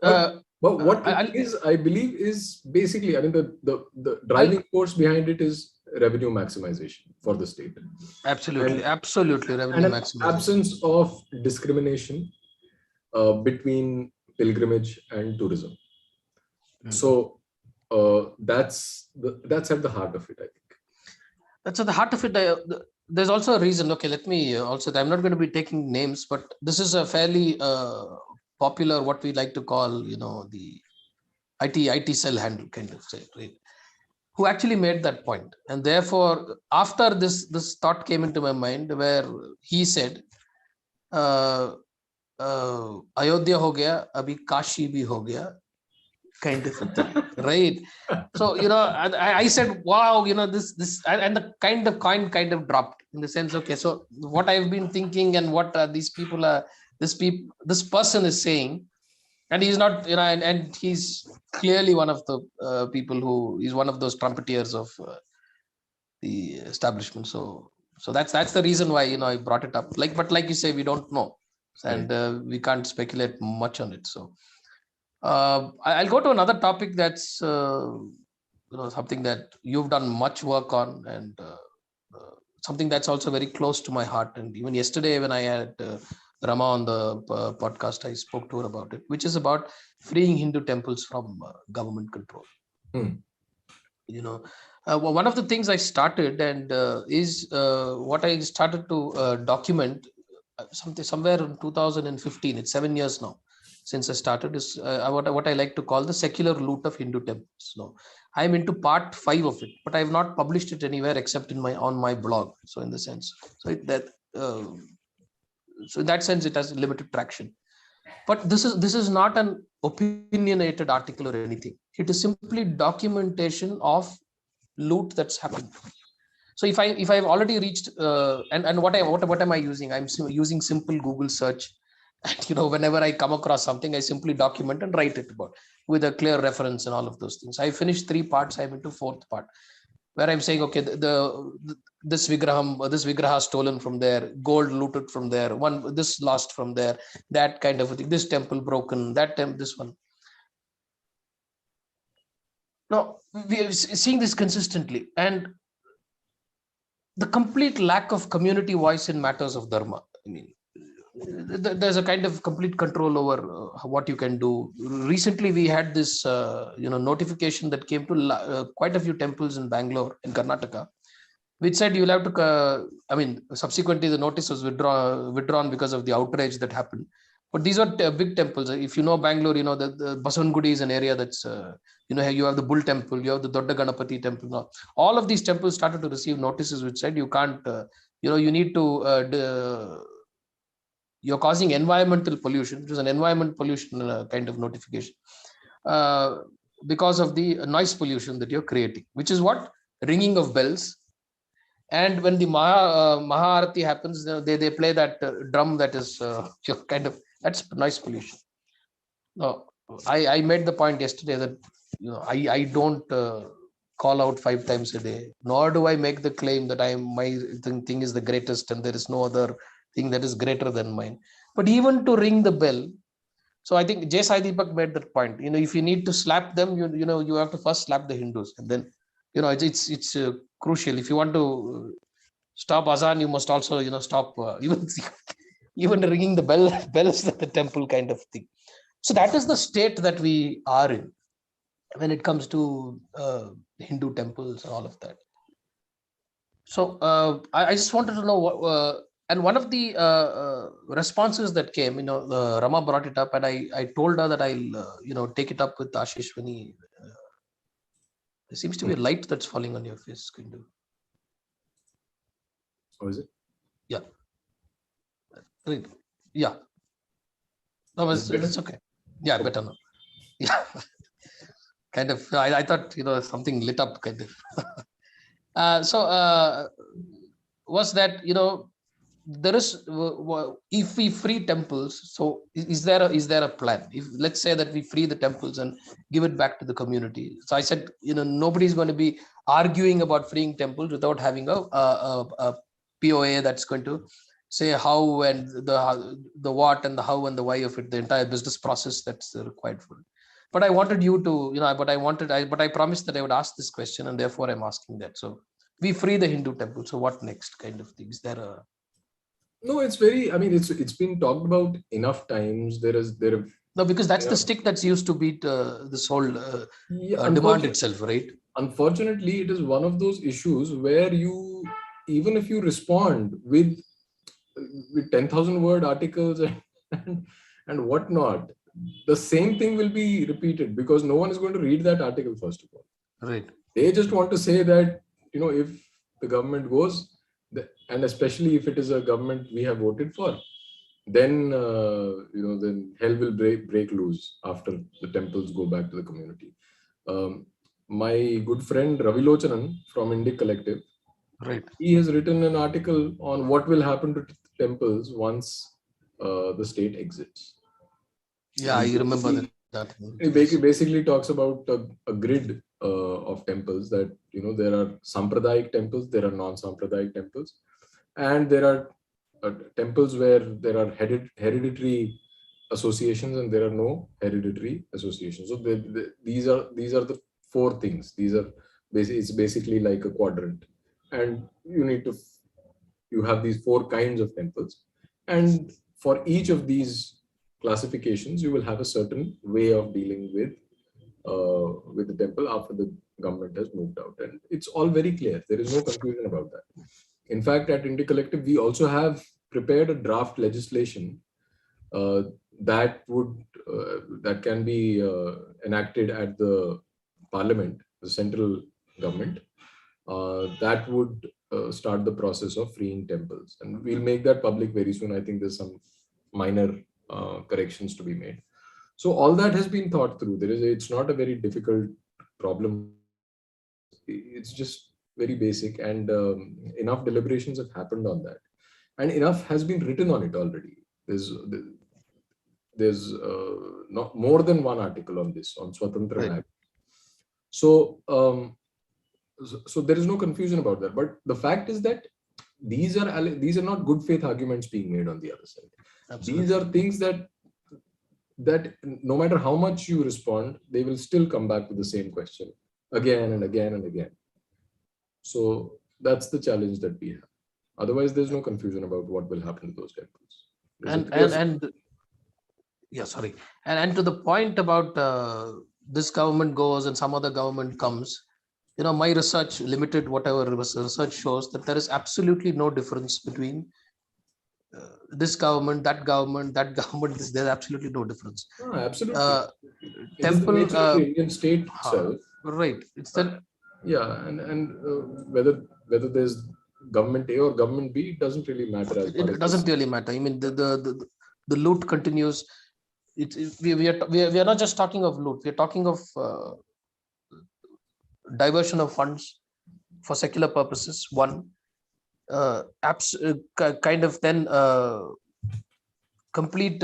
but what it I'll, is, I believe, is basically, I mean, the I'll driving force behind it is revenue maximization for the state, absolutely, and absolutely and revenue an maximization. absence of discrimination between pilgrimage and tourism. Mm. So that's at the heart of it, I think. That's at the heart of it. There's also a reason. Okay, let me also. I'm not going to be taking names, but this is a fairly popular, what we like to call, the IT cell handle kind of say, right? Who actually made that point, and therefore, after this thought came into my mind, where he said, "Ayodhya ho gaya, abhi Kashi bhi ho gaya," kind of a thing, right? So I said, wow, this, and the coin kind of dropped, in the sense, okay, so what I've been thinking, and what these people are, this person is saying, and he's not, and he's clearly one of the people who is one of those trumpeters of the establishment. So that's the reason why I brought it up. But like you say, we don't know, Right. and we can't speculate much on it. So I'll go to another topic that's something that you've done much work on, and something that's also very close to my heart. And even yesterday, when I had Rama on the podcast, I spoke to her about it, which is about freeing Hindu temples from government control. Hmm. One of the things I started, and is what I started to document something somewhere in 2015. It's 7 years now since I started. Is what I like to call the secular loot of Hindu temples. I'm into part 5 of it, but I have not published it anywhere except on my blog. So in the sense, uh, so in that sense, it has limited traction. But this is not an opinionated article or anything. It is simply documentation of loot that's happened. So if I've already reached and what am I using? I'm using simple Google search, and whenever I come across something, I simply document and write it about, with a clear reference and all of those things. I finished 3 parts. I'm into 4th part, where I'm saying, okay, this vigraha stolen from there, gold looted from there, this lost from there, that kind of a thing, this temple broken, that temple, this one. Now we are seeing this consistently, and the complete lack of community voice in matters of dharma. I mean, there's a kind of complete control over what you can do. Recently, we had this, notification that came to quite a few temples in Bangalore, in Karnataka, which said you'll have to. Subsequently, the notice was withdrawn because of the outrage that happened. But these are big temples. If you know Bangalore, the Basavangudi is an area that's, you have the Bull Temple, you have the Dodda Ganapati Temple. Now, all of these temples started to receive notices which said you can't, you need to, you're causing environmental pollution, which is an environment pollution kind of notification, uh, because of the noise pollution that you're creating, which is what? Ringing of bells. And when the Maharati happens, they play that drum that is kind of, that's noise pollution. No, I made the point yesterday that I don't call out 5 times a day, nor do I make the claim that my thing is the greatest and there is no other thing that is greater than mine. But even to ring the bell, so I think Jay Sai Deepak made that point. If you need to slap them, you have to first slap the Hindus, and then it's crucial. If you want to stop Azan, you must also stop even ringing the bells at the temple kind of thing. So that is the state that we are in when it comes to Hindu temples and all of that. So I just wanted to know what, and one of the responses that came, Rama brought it up, and I told her that I'll take it up with Ashish when he. There seems to be a light that's falling on your face. Can you? How is it? Yeah. Right. Yeah. No, it's okay. Yeah, better now. Yeah. Kind of. I thought something lit up kind of. So was that there is if we free temples, so is there a plan? If let's say that we free the temples and give it back to the community. So I said nobody's going to be arguing about freeing temples without having a POA that's going to say how and the what and the how and the why of it, the entire business process that's required for it. But I wanted you to but I promised that I would ask this question, and therefore I'm asking that. So we free the Hindu temple, so what next kind of thing? Is there a No, it's very. I mean, it's been talked about enough times. No, because that's the stick that's used to beat this whole demand itself, right? Unfortunately, it is one of those issues where even if you respond with 10,000 word articles and whatnot, the same thing will be repeated because no one is going to read that article first of all. Right. They just want to say that if the government goes, and especially if it is a government we have voted for, then then hell will break loose after the temples go back to the community. My good friend Ravi Lochanan from Indic Collective, right, he has written an article on what will happen to temples once the state exits. Yeah, I remember that. He basically talks about a grid of temples that there are Sampradayic temples, there are non-Sampradayic temples, and there are temples where there are hereditary associations and there are no hereditary associations. So these are the four things. It's basically like a quadrant, and you have these four kinds of temples, and for each of these classifications you will have a certain way of dealing with the temple after the government has moved out, and it's all very clear. There is no confusion about that. In fact, at Indic Collective we also have prepared a draft legislation that can be enacted at the parliament, the central government, that would start the process of freeing temples, and we'll make that public very soon. I think there's some minor corrections to be made. So all that has been thought through. It's not a very difficult problem. It's just very basic, and enough deliberations have happened on that, and enough has been written on it already. There's not more than one article on this, on Swatantra. Right. So there is no confusion about that. But the fact is that these are not good faith arguments being made on the other side. Absolutely. These are things that no matter how much you respond, they will still come back with the same question again and again and again. So that's the challenge that we have. Otherwise, there's no confusion about what will happen to those temples. Yeah, sorry. And to the point about this government goes and some other government comes, my research, limited whatever research shows that there is absolutely no difference between this government, that government, there's absolutely no difference. Oh, absolutely. Temple, it is the nature of the Indian state itself. Right. It's the and whether there's government A or government B, it doesn't really matter. It doesn't really matter. I mean, the loot continues. We are not just talking of loot. We are talking of diversion of funds for secular purposes. One, kind of then complete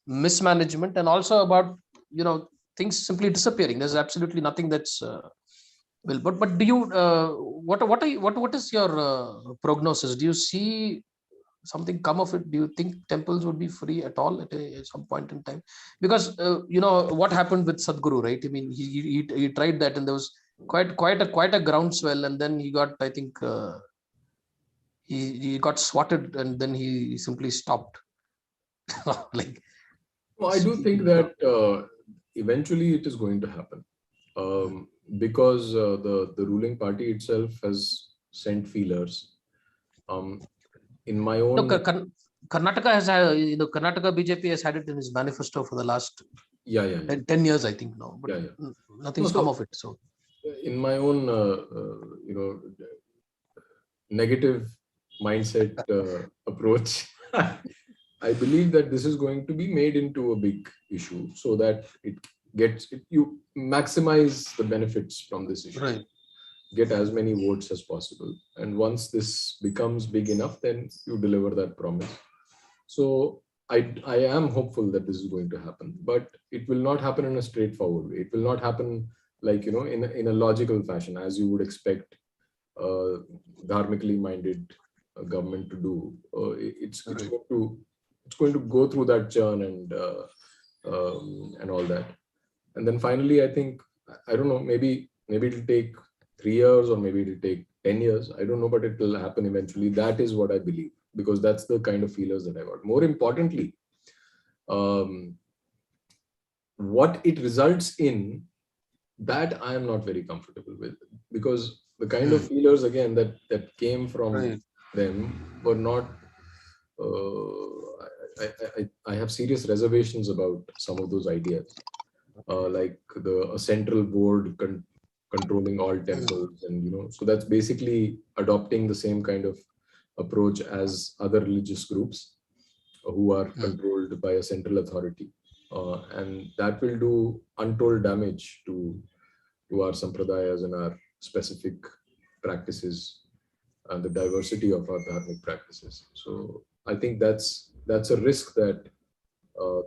mismanagement, and also about things simply disappearing. There's absolutely nothing that's but do you what is your prognosis? Do you see something come of it? Do you think temples would be free at all at some point in time? Because you know what happened with Sadhguru, right? I mean, he tried that, and there was quite a groundswell, and then he got, I think, he got swatted, and then he simply stopped. Like, Well, I do think that eventually it is going to happen, because the ruling party itself has sent feelers. In my own, no, Karnataka has Karnataka BJP has had it in his manifesto for the last yeah. 10 years, I think now, but Yeah. nothing's No, come of it. So in my own negative mindset approach, I believe that this is going to be made into a big issue so that you maximize the benefits from this issue. right. Get as many votes as possible. And once this becomes big enough, then you deliver that promise. So I am hopeful that this is going to happen, but it will not happen in a straightforward way. It will not happen like, in a logical fashion, as you would expect dharmically minded government to do. It's going to go through that churn and all that. And then finally, I think, I don't know, maybe it'll take 3 years, or maybe it'll take 10 years. I don't know, but it will happen eventually. That is what I believe, because that's the kind of feelers that I got. More importantly, what it results in, that I am not very comfortable with, because the kind of feelers, again, that came from them were not. I have serious reservations about some of those ideas, like a central board controlling all temples, and so that's basically adopting the same kind of approach as other religious groups who are controlled by a central authority, and that will do untold damage to our sampradayas and our specific practices and the diversity of our dharmic practices. So I think that's a risk that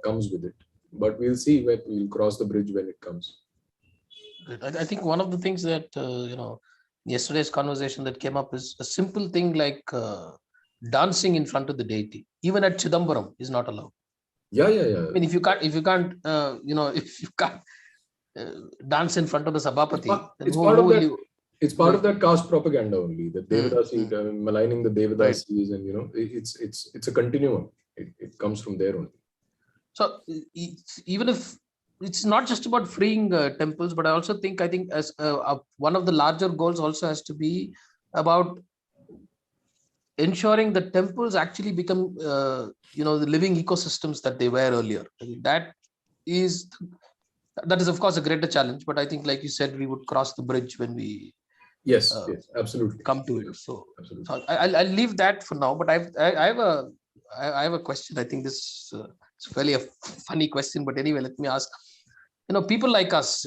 comes with it, but we'll see when we'll cross the bridge when it comes. I think one of the things that yesterday's conversation that came up is a simple thing like dancing in front of the deity, even at Chidambaram, is not allowed. Yeah. I mean, if you can't dance in front of the Sabhapati, it's part of that caste propaganda only, the Devadasi, maligning the Devadasis, and it's a continuum. It comes from there only. So even if it's not just about freeing temples, but I think as one of the larger goals also has to be about ensuring that temples actually become the living ecosystems that they were earlier. I mean, that is of course a greater challenge, but I think, like you said, we would cross the bridge when we yes, absolutely come to it. So absolutely. I'll leave that for now, but I have a question. I think this is fairly a funny question, but anyway, let me ask. People like us,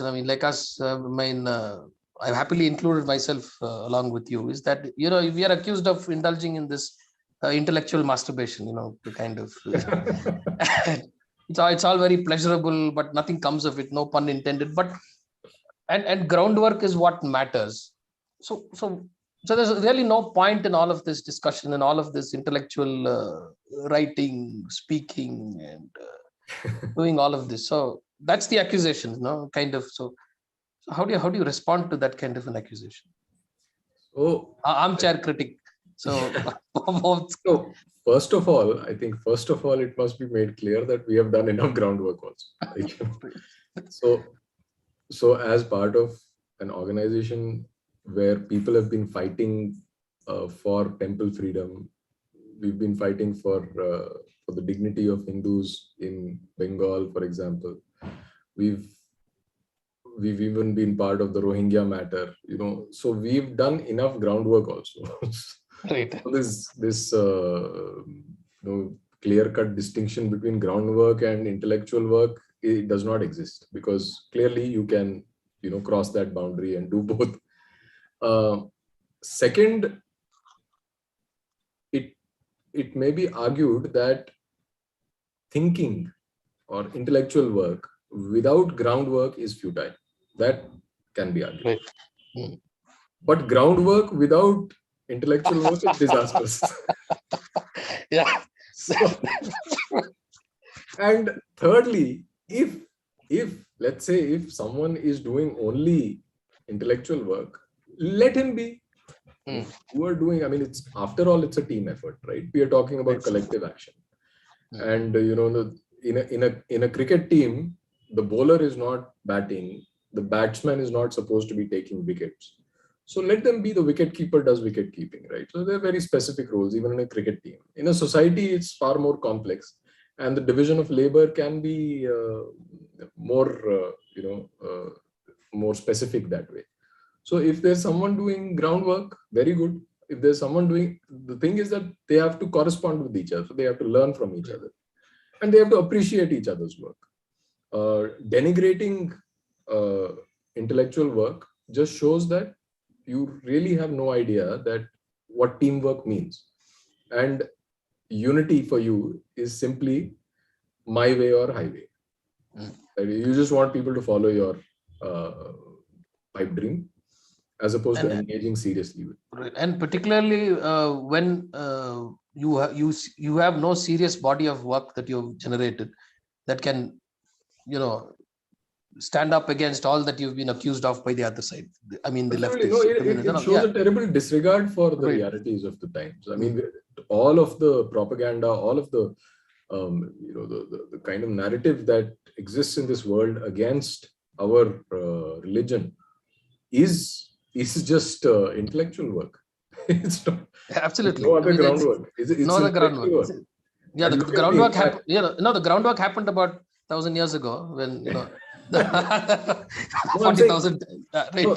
I've happily included myself along with you, is that, we are accused of indulging in this intellectual masturbation, the kind of, it's all very pleasurable, but nothing comes of it, no pun intended, but, and groundwork is what matters. So there's really no point in all of this discussion and all of this intellectual writing, speaking, and doing all of this. So that's the accusation, kind of. So how do you respond to that kind of an accusation? Oh, armchair critic. So, so first of all, it must be made clear that we have done enough groundwork also. So as part of an organization where people have been fighting for temple freedom, we've been fighting for the dignity of Hindus in Bengal, for example. We've even been part of the Rohingya matter, so we've done enough groundwork also. Right. So this clear-cut distinction between groundwork and intellectual work, it does not exist, because clearly you can cross that boundary and do both. Second, it may be argued that thinking or intellectual work without groundwork is futile. That can be argued. Right. But groundwork without intellectual work is disastrous. Yeah. So, and thirdly, if let's say if someone is doing only intellectual work, let him be. Mm. Who are doing, I mean, it's after all, it's a team effort, right? We are talking about collective action. And in a cricket team, the bowler is not batting, the batsman is not supposed to be taking wickets. So let them be. The wicket keeper does wicket keeping, right? So there are very specific roles, even in a cricket team. In a society, it's far more complex, and the division of labor can be more, more specific that way. So if there's someone doing groundwork, very good. If there's someone doing, the thing is that they have to correspond with each other. So they have to learn from each other, and they have to appreciate each other's work. Denigrating intellectual work just shows that you really have no idea that what teamwork means. And unity for you is simply my way or highway. You just want people to follow your pipe dream, as opposed to engaging seriously with. Right. And particularly when you have no serious body of work that you've generated that can, stand up against all that you've been accused of by the other side. I mean, the leftists. No, it shows a terrible disregard for the realities of the times. I mean, all of the propaganda, all of the the kind of narrative that exists in this world against our religion is just intellectual work. It's not, absolutely no other groundwork. It's no other groundwork. Yeah, the groundwork happened. The groundwork happened about 1,000 years ago when 40,000. Right. No,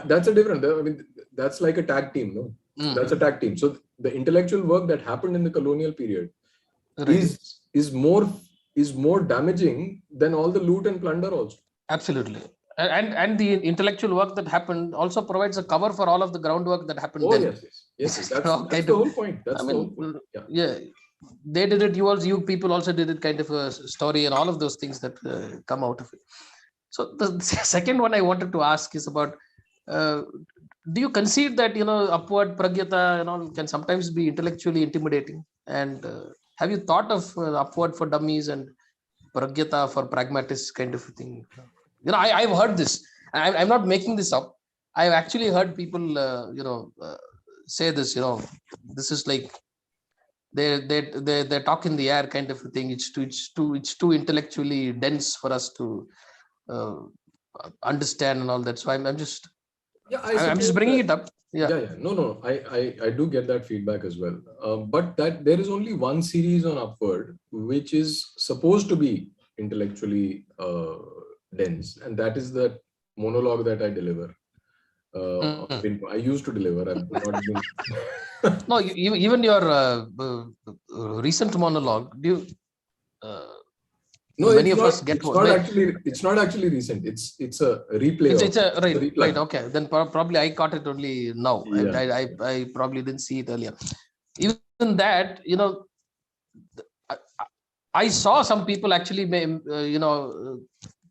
that's a different. I mean, that's like a tag team. No, that's a tag team. So the intellectual work that happened in the colonial period is more damaging than all the loot and plunder also. Absolutely. And the intellectual work that happened also provides a cover for all of the groundwork that happened then. Yes. That's the whole point. That's the whole point. Yeah. They did it. You people also did it, kind of a story, and all of those things that come out of it. So the second one I wanted to ask is about, do you concede that, upward pragyata, can sometimes be intellectually intimidating? And have you thought of upward for dummies and pragyata for pragmatists kind of a thing? I've heard this. I'm not making this up. I've actually heard people, say this. This is like they talk in the air kind of a thing. It's too intellectually dense for us to understand and all that. So I'm just bringing it up. No. I do get that feedback as well. But that there is only one series on Upward which is supposed to be intellectually dense, and that is that monologue that I deliver. I used to deliver. I've not been. No, even your recent monologue. Do you? No, many of us get. It's not actually recent. It's a replay. Right. Okay, then probably I caught it only now. Yeah. I probably didn't see it earlier. Even that, I saw some people actually,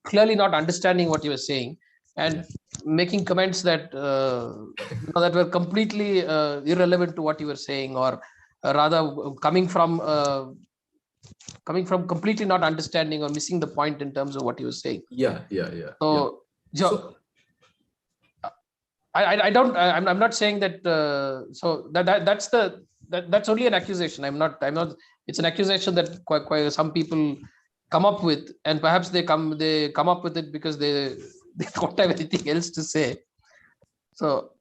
clearly not understanding what you were saying and making comments that that were completely irrelevant to what you were saying, or rather coming from completely not understanding or missing the point in terms of what you were saying. Yeah. So I'm not saying that. So that's only an accusation. I'm not. It's an accusation that quite some people come up with, and perhaps they come up with it because they don't have anything else to say. So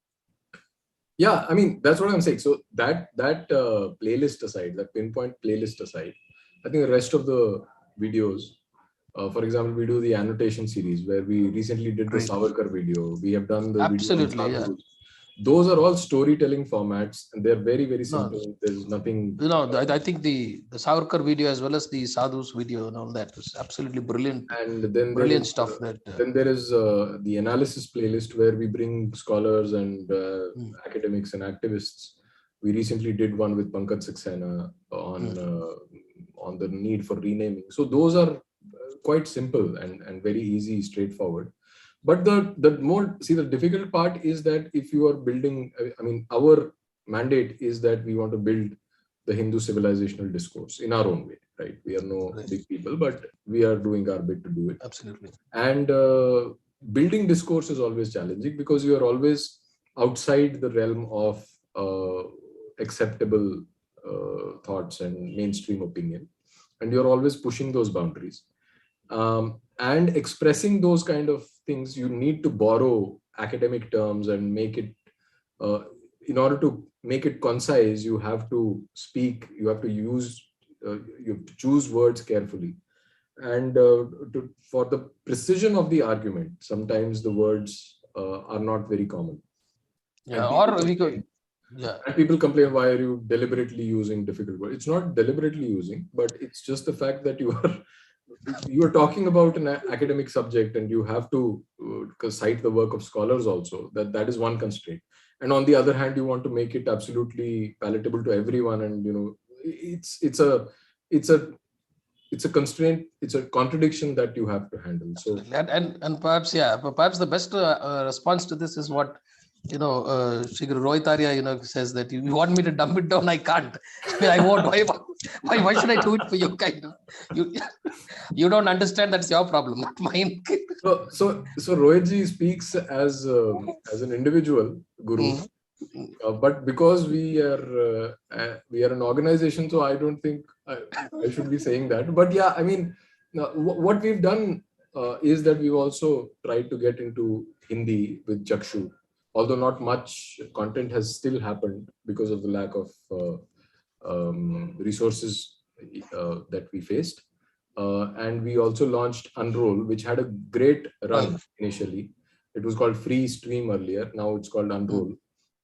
yeah, I mean, that's what I'm saying. So that playlist aside, that pinpoint playlist aside, I think the rest of the videos, for example, we do the annotation series where we recently did the Savarkar video. We have done the absolutely video on those are all storytelling formats, and they're very, very simple. No, there's nothing. I think the Savarkar video as well as the Sadhu's video and all that was absolutely brilliant. And then brilliant stuff. Then there is the analysis playlist where we bring scholars and academics and activists. We recently did one with Pankaj Saxena on the need for renaming. So those are quite simple and very easy, straightforward. But the difficult part is that if you are building, I mean, our mandate is that we want to build the Hindu civilizational discourse in our own way, right? We are no big people, but we are doing our bit to do it. Absolutely. And building discourse is always challenging because you are always outside the realm of acceptable thoughts and mainstream opinion, and you're always pushing those boundaries. And expressing those kind of things, you need to borrow academic terms and make it, in order to make it concise, you have to speak, you have to use, you have to choose words carefully. And for the precision of the argument, sometimes the words are not very common. Yeah, or we could. Yeah. And people complain, why are you deliberately using difficult words? It's not deliberately using, but it's just the fact that you are talking about an academic subject, and you have to cite the work of scholars also. That is one constraint. And on the other hand, you want to make it absolutely palatable to everyone, and it's a constraint, it's a contradiction that you have to handle. So and perhaps the best response to this is what Shri Guru Rohit Arya says, that you want me to dumb it down, I can't. I won't. Why should I do it for you? Kind of, you don't understand, that's your problem, not mine. So Rohitji speaks as an individual guru. But because we are an organization, so I don't think I should be saying that. But yeah, I mean, what we've done is that we've also tried to get into Hindi with Chakshu, although not much content has still happened because of the lack of resources that we faced. And we also launched Unroll, which had a great run initially. It was called Free Stream earlier. Now it's called Unroll.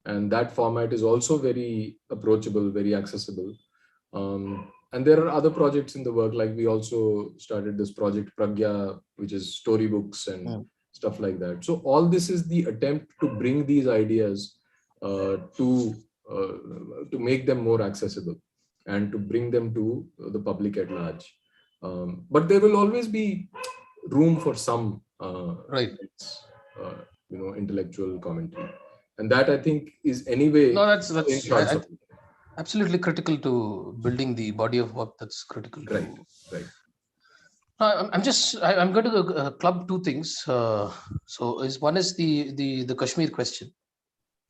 And that format is also very approachable, very accessible. And there are other projects in the work, like we also started this project Pragya, which is storybooks and stuff like that. So all this is the attempt to bring these ideas to make them more accessible and to bring them to the public at large. But there will always be room for some intellectual commentary. And that, I think, is anyway that's absolutely critical to building the body of work. That's critical. Right. I'm going to club two things. One is the Kashmir question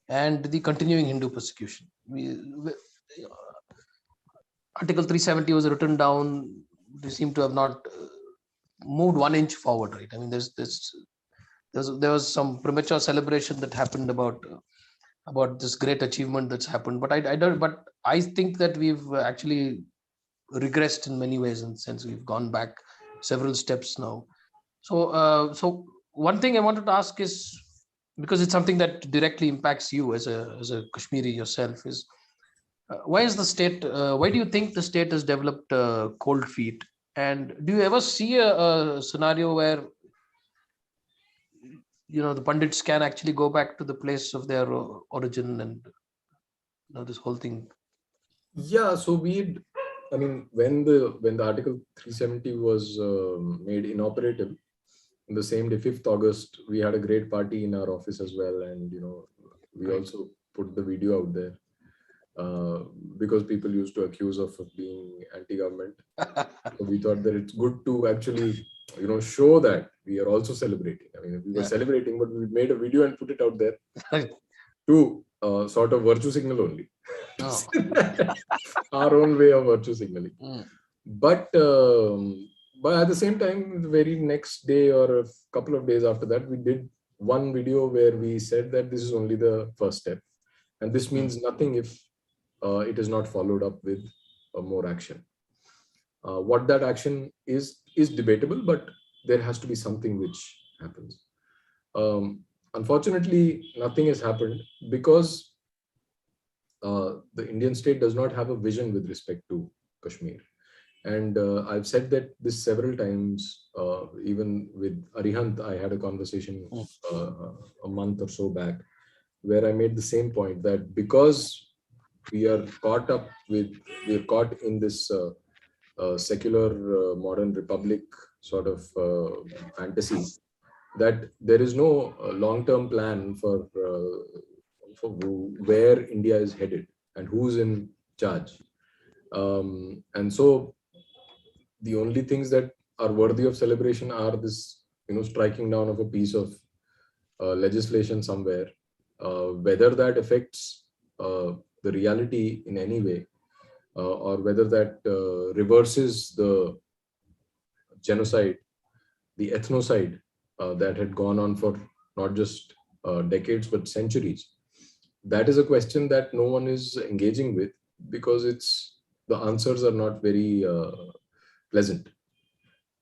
and the continuing Hindu persecution. Article 370 was written down. They seem to have not moved 1 inch forward. Right. I mean, there was some premature celebration that happened about this great achievement that's happened, but I think that we've actually regressed in many ways, in the sense we've gone back several steps now. So one thing I wanted to ask is, because it's something that directly impacts you as a Kashmiri yourself, is why do you think the state has developed cold feet? And do you ever see a scenario where the Pandits can actually go back to the place of their origin, and this whole thing? Yeah, so when the Article 370 was made inoperative, on the same day, 5th August, we had a great party in our office as well, and we also put the video out there because people used to accuse us of being anti-government. So we thought that it's good to actually show that we are also celebrating. I mean, we were celebrating, but we made a video and put it out there to sort of virtue signal only. Our own way of virtue signaling. But at the same time, the very next day or a couple of days after that, we did one video where we said that this is only the first step, and this means nothing if it is not followed up with more action. What that action is debatable, but there has to be something which happens. Unfortunately, nothing has happened because the Indian state does not have a vision with respect to Kashmir. And I've said that this several times, even with Arihant, I had a conversation a month or so back, where I made the same point, that because we are caught in this secular modern republic sort of fantasy, that there is no long-term plan for where India is headed and who's in charge. And so the only things that are worthy of celebration are this, striking down of a piece of legislation somewhere. Whether that affects the reality in any way, or whether that reverses the genocide, the ethnocide that had gone on for not just decades but centuries. That is a question that no one is engaging with, because the answers are not very pleasant.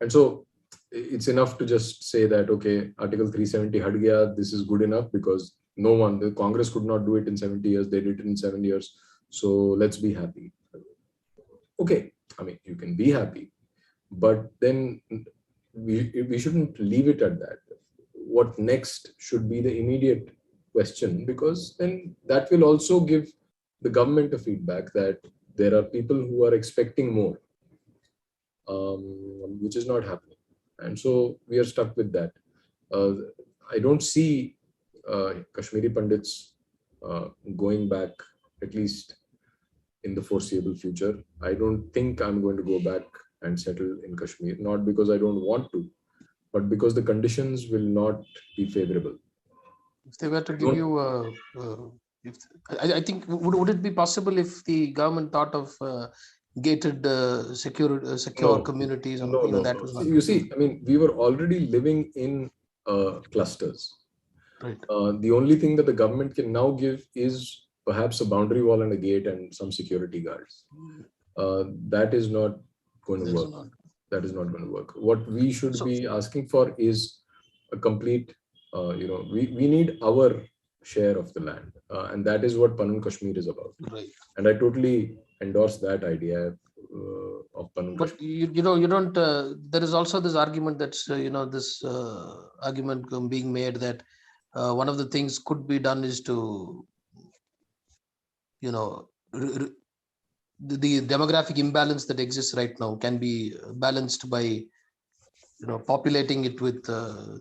And so it's enough to just say that, okay, Article 370 had gaya, this is good enough, because the Congress could not do it in 70 years, they did it in 7 years, so let's be happy. Okay, I mean, you can be happy, but then we shouldn't leave it at that. What next should be the immediate question, because then that will also give the government a feedback that there are people who are expecting more, which is not happening. And so we are stuck with that. I don't see Kashmiri Pandits going back, at least in the foreseeable future. I don't think I'm going to go back and settle in Kashmir, not because I don't want to, but because the conditions will not be favorable. If they were to give you, if I think, would it be possible if the government thought of gated, secure No, communities, and no, no, that no. was not. You see, I mean, we were already living in clusters. Right. The only thing that the government can now give is perhaps a boundary wall and a gate and some security guards. That is not going to work. That is not going to work. What we should be asking for is a complete, we need our share of the land. And that is what Panun Kashmir is about. Right. And I totally endorse that idea of Panun But Kashmir. you don't, there is also this argument that's, this argument being made that one of the things could be done is to, the demographic imbalance that exists right now can be balanced by, populating it with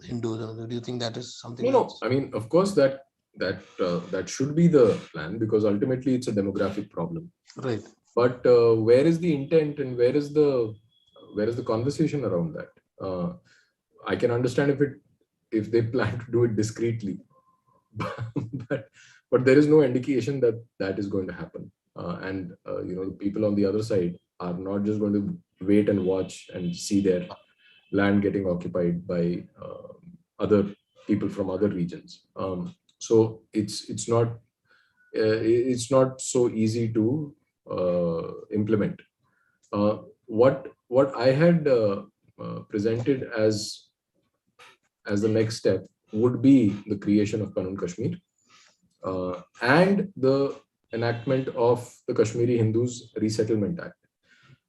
Hindus. Do you think that is something? No. I mean, of course, that should be the plan, because ultimately it's a demographic problem. Right. But where is the intent, and where is the conversation around that? I can understand if they plan to do it discreetly, but there is no indication that that is going to happen. And the people on the other side are not just going to wait and watch and see their land getting occupied by other people from other regions. So it's not so easy to implement. What I had presented as the next step would be the creation of Panun Kashmir, and the enactment of the Kashmiri Hindus Resettlement Act,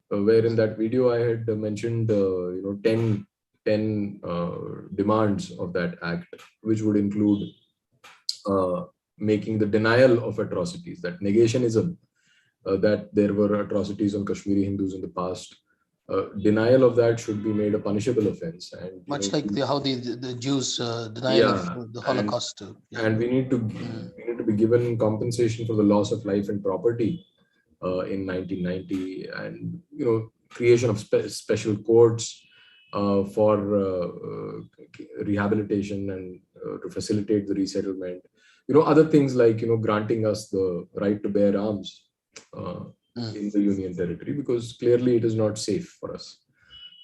where in that video I had mentioned 10 demands of that act, which would include making the denial of atrocities, that negationism, that there were atrocities on Kashmiri Hindus in the past. Denial of that should be made a punishable offense, and much like how the Jews denial of the Holocaust. And we need to be given compensation for the loss of life and property in 1990, and creation of special courts for rehabilitation and to facilitate the resettlement. Other things like granting us the right to bear arms in the Union territory, because clearly it is not safe for us.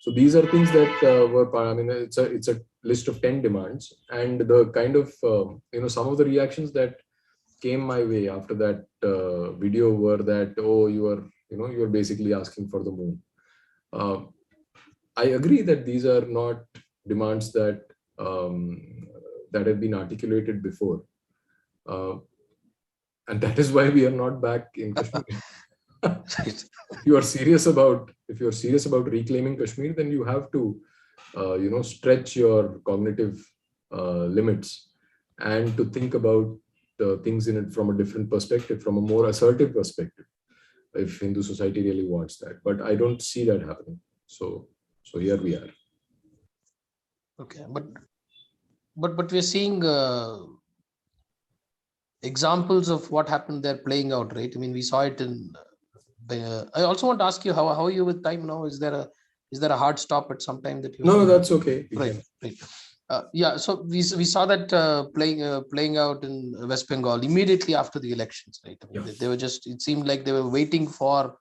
So these are things that were. I mean, it's a list of 10 demands, and the kind of some of the reactions that came my way after that video were that, oh, you're basically asking for the moon. I agree that these are not demands that have been articulated before, and that is why we are not back in Kashmir. If you're serious about reclaiming Kashmir, then you have to stretch your cognitive limits, and to think about things in it from a different perspective, from a more assertive perspective, if Hindu society really wants that. But I don't see that happening. So here we are. Okay, but we're seeing examples of what happened there playing out, right? I mean, we saw it in I also want to ask you, how are you with time now? Is there a hard stop at some time that you? No, that's okay. Right. Yeah, so we saw that playing out in West Bengal immediately after the elections, right? I mean, they were just, it seemed like they were waiting for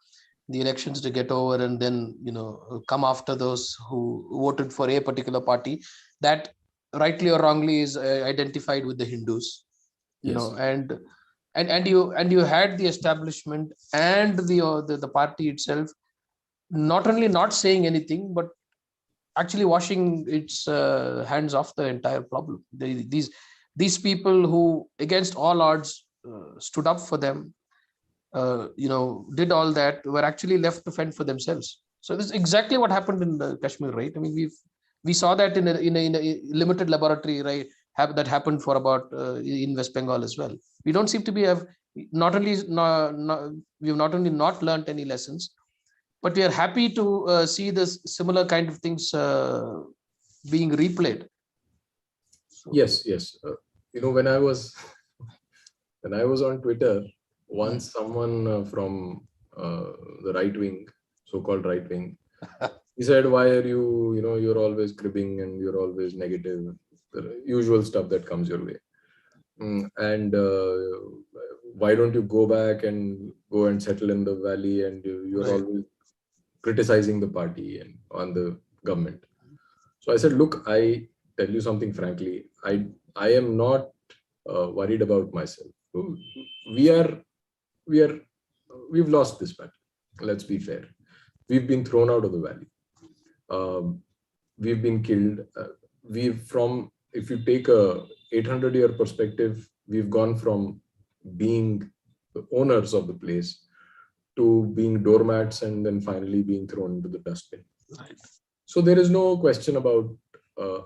the elections to get over and then, come after those who voted for a particular party that, rightly or wrongly, is identified with the Hindus, and you had the establishment and the party itself not only not saying anything, but actually washing its hands off the entire problem. These people who, against all odds, stood up for them, did all that, were actually left to fend for themselves. So this is exactly what happened in Kashmir, right? I mean, we saw that in a limited laboratory, right? That happened for about in West Bengal as well. We don't seem to be have not only we've not only not learned any lessons, but we are happy to see this similar kind of things being replayed. So, yes. When I was on Twitter, once someone from the right wing, so-called right wing, he said, "Why are you? You're always cribbing and you're always negative. The usual stuff that comes your way. And why don't you go back and go and settle in the valley? And you're always criticizing the party and on the government." So I said, "Look, I tell you something frankly. I am not worried about myself. We've lost this battle. Let's be fair. We've been thrown out of the valley. We've been killed. If you take a 800-year perspective, we've gone from being the owners of the place to being doormats and then finally being thrown into the dustbin." Right. So there is no question about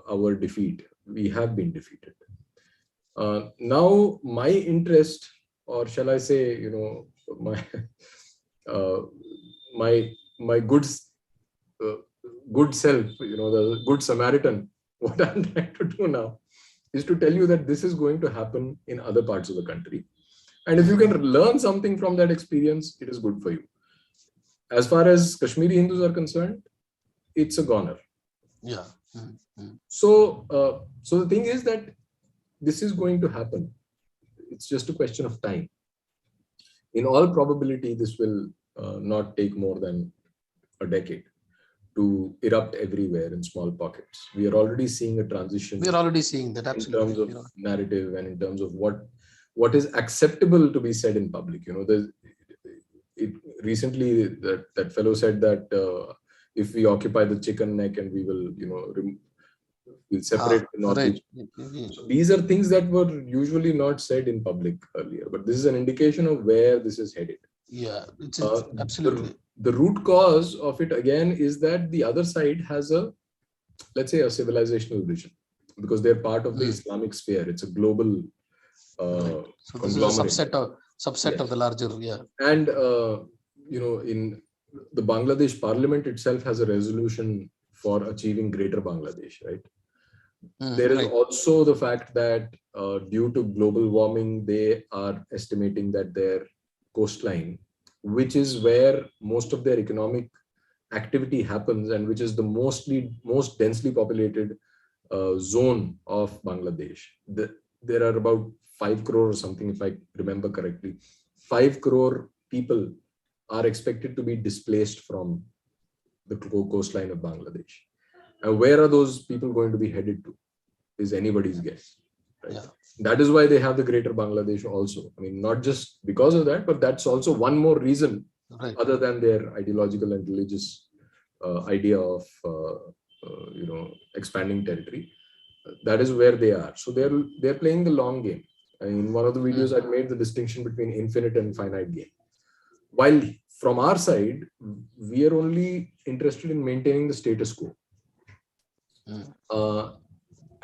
our defeat. We have been defeated. Now my interest, or shall I say, my my good self, the good Samaritan, what I'm trying to do now is to tell you that this is going to happen in other parts of the country. And if you can learn something from that experience, it is good for you. As far as Kashmiri Hindus are concerned, it's a goner. Yeah. So the thing is that this is going to happen. It's just a question of time. In all probability, this will not take more than a decade to erupt everywhere in small pockets. We are already seeing a transition. We are already seeing that, absolutely. In terms of narrative and in terms of what is acceptable to be said in public. Recently that fellow said that if we occupy the chicken neck and we will, we'll separate the Northeast. Right. So these are things that were usually not said in public earlier, but this is an indication of where this is headed. Yeah, it's absolutely. The root cause of it again is that the other side has let's say, a civilizational vision, because they're part of the Islamic sphere. It's a global right. So this is a subset of the larger, And in the Bangladesh parliament itself has a resolution for achieving greater Bangladesh, right? There is also the fact that due to global warming, they are estimating that their coastline, which is where most of their economic activity happens and which is the most densely populated zone of Bangladesh. There are about 5 crore or something, if I remember correctly. 5 crore people are expected to be displaced from the coastline of Bangladesh. And where are those people going to be headed to is anybody's guess. Right? Yeah. That is why they have the greater Bangladesh also. I mean, not just because of that, but that's also one more reason, other than their ideological and religious idea of expanding territory. That is where they are. So they're playing the long game. In one of the videos, I made the distinction between infinite and finite game. While from our side, we are only interested in maintaining the status quo.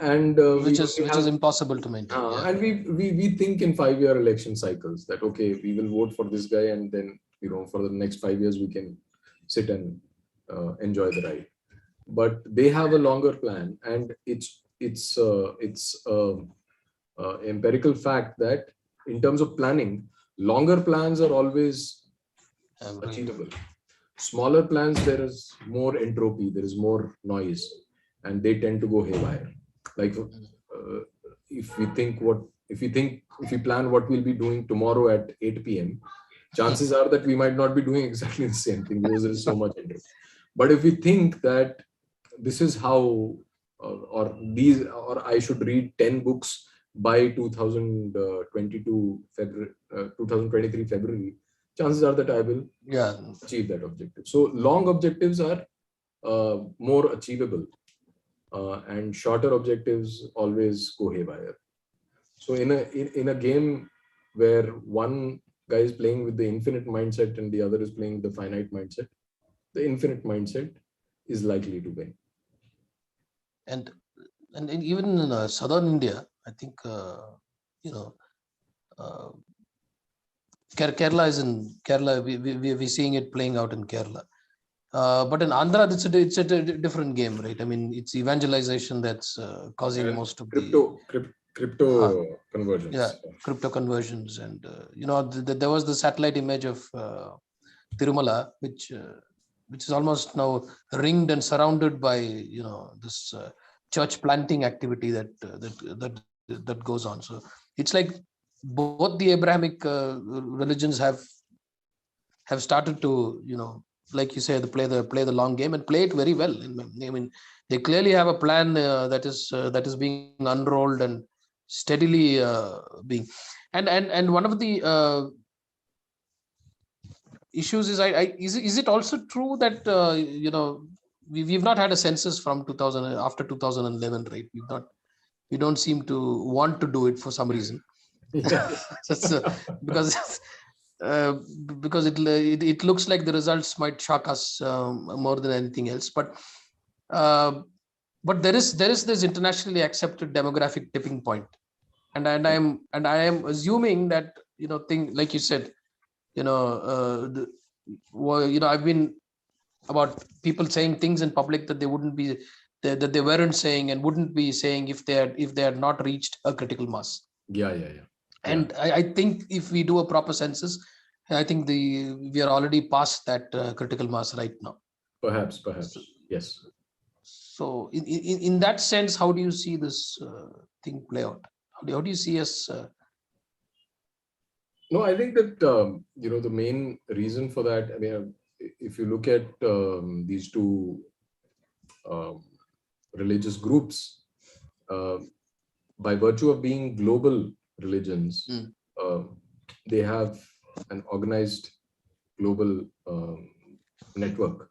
Which is impossible to maintain. And we think in 5-year election cycles that, okay, we will vote for this guy and then, for the next 5 years, we can sit and enjoy the ride. But they have a longer plan, and it's empirical fact that in terms of planning, longer plans are always achievable. Smaller plans, there is more entropy, there is more noise, and they tend to go haywire. Like if we plan what we'll be doing tomorrow at 8 p.m., chances are that we might not be doing exactly the same thing because there is so much entropy. But if we think that this is how, or I should read 10 books by 2022 February, 2023 February, chances are that I will achieve that objective. So long objectives are more achievable, and shorter objectives always go haywire. So in a game where one guy is playing with the infinite mindset and the other is playing with the finite mindset, the infinite mindset is likely to win. And even in southern India, I think Kerala is in Kerala. We're seeing it playing out in Kerala. But in Andhra, it's a different game, right? I mean, it's evangelization that's causing and most of crypto conversions. Yeah, crypto conversions, and there was the satellite image of Tirumala, which is almost now ringed and surrounded by this church planting activity that goes on. So it's like both the Abrahamic religions have started to like you say, play the long game and play it very well. I mean, they clearly have a plan that is being unrolled and steadily being. And one of the issues is, is it also true that we've not had a census from 2000 after 2011, right? We don't seem to want to do it for some reason. Because it looks like the results might shock us more than anything else. But there is this internationally accepted demographic tipping point, and I am assuming that thing like you said, I've been about people saying things in public that they wouldn't be that they weren't saying and wouldn't be saying if they had not reached a critical mass. Yeah. And I think if we do a proper census, I think we are already past that critical mass right now. Perhaps, yes. So in that sense, how do you see this thing play out? How do you see us? No, I think that the main reason for that, I mean, if you look at these two religious groups, by virtue of being global religions, they have an organized global network,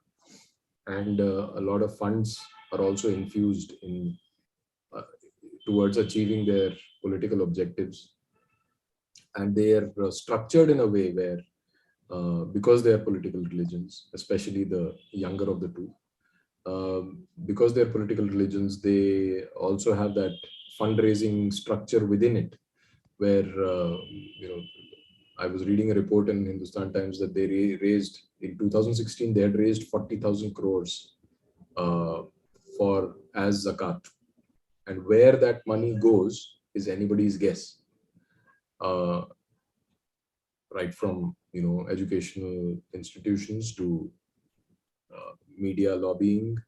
and a lot of funds are also infused in towards achieving their political objectives, and they are structured in a way where because they are political religions, especially the younger of the two, because they're political religions, they also have that fundraising structure within it, where I was reading a report in Hindustan Times that they raised in 2016. They had raised 40,000 crores for as zakat, and where that money goes is anybody's guess. Right from educational institutions to media lobbying